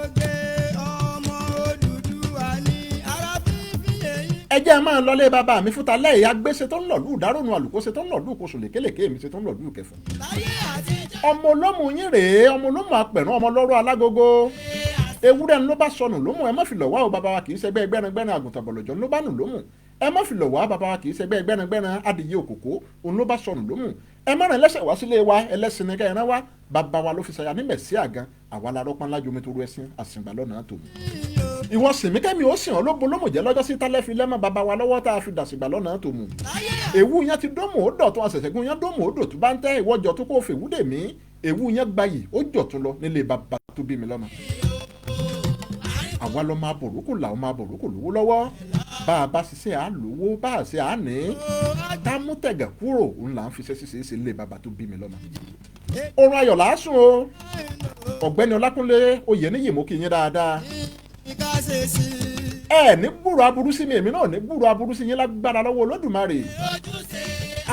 oge ọmọ Odùduwà ní ara fífi èyí. ẹ jẹ́ máa lọlé bàbá mi fúta lẹ́yìn agbéṣe tó ń lọ̀lú ìdárónú àlùkòṣe tó ń lọ̀lú kóṣù lékelèké mi ṣe tó ń lọ̀lú ìkẹfọ́. láyé àtijọ́ ọmọ olómù yín rèé, ọmọ olómù apẹ̀rún, ọmọ lọ́rọ̀ alágogo. ewúrẹ́ ló bá sọnù lómù, ẹ má fi lọ̀ wá o bàbá wa, kì í ṣẹgbẹ́ gbẹ́rangbẹ́ran àgùntàn bọ̀lọ̀jọ́ ló bá nù lómù. ẹ má fi lọ̀ wá bàbá wa kì í ṣẹgbẹ́ gbẹ́rangbẹ́ran adìyẹ òkòkò òun ló bá sọnù lómù ẹ má rìn ẹlẹ́sẹ̀ wá sílé wa ẹlẹ́sìn ní kẹrin wá bàbá wa ló fi ṣàyà ní mẹ̀sí àgàn àwa la rọ́pọ́n lájú omi tó ru ẹṣin àsìngbà lọ́nà tòun. ìwọ̀n sìnmí kẹ́mi ó sìn ọ́ lóbo lómùjẹ́ lọ́jọ́ sí tálẹ́ fi lẹ́mọ̀ bàbá wa lọ́wọ́ tá a fi dàsìgbà lọ́nà tòun. èwú yẹn ti dómù ó dọ̀ tó àṣẹ̀ṣẹ̀gún yẹn dómù ó dò tó bá ń tẹ́ ìwọ́jọ́ tó kó fèwú dè mí èwú yẹn gbayì ó jọ̀ tún lọ nílé bàbá tó bí mi lọ́mọ. àwa lọ máa bòrókò làwọn máa bòrókò lówó lọ́wọ́ bá a bá ṣiṣẹ́ à lówó bá a ṣe à ní ká mú tẹ̀gà kúrò òun là ń fi ṣe ṣiṣẹ́ ṣe lé bàbá tó bí mi lọ́mọ. orun ayọ̀ làásùn o ọ̀gbẹ́ni ọlákúnlé oyèníyì mú kí yín dáadáa ẹ ní gbúrò aburú sí mi èmi náà ní gbúrò aburú sí yín lágbára lọ́wọ́ olódùmarè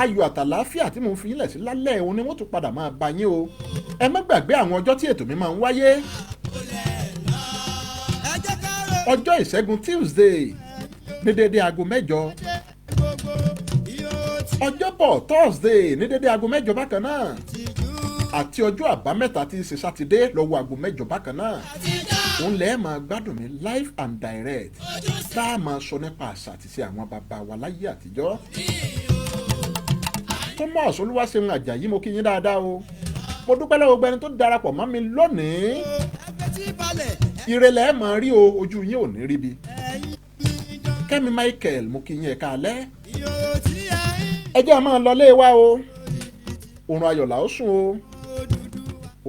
ayọ̀ àtàláfíà tí mo fi yín lẹ̀ sí lálẹ́ òun ni wọ́n tún padà máa bá yín o ẹ má gbàgbé àwọn ọjọ́ tí ètò mi máa ń wáyé ọjọ́ ìṣẹ́gun Tuesday ní dédé aago 8 ọjọ́bọ̀ Thursday ní dédé aago 8 bákan náà àti ọjọ́ àbámẹ́ta tí í ṣe sátidé lọ́wọ́ aago 8 bákan náà òun lẹ́ẹ̀ máa gbádùn mi live and direct tá a máa sọ nípa àṣà àti ṣe àwọn bàbá wa láyé àtijọ́. Thomas Olúwaṣeun Àjàyí mo kí yín dáadáa o mo dúpẹ́ lọ́wọ́ gbẹni tó darapọ̀ mọ́ mi lónìí ìrẹ̀lẹ̀ ẹ̀ máa rí o ojú yín ò ní ríbi. Kẹ́mi Michael mo kí yín ẹ̀ka alẹ́ ẹ jẹ́ a máa lọ lé wa o òrùn ayọ̀ là ó sùn o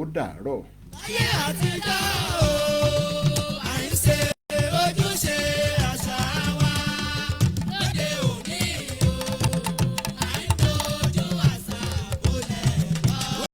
ó dàárọ̀. ayé àtijọ́ o.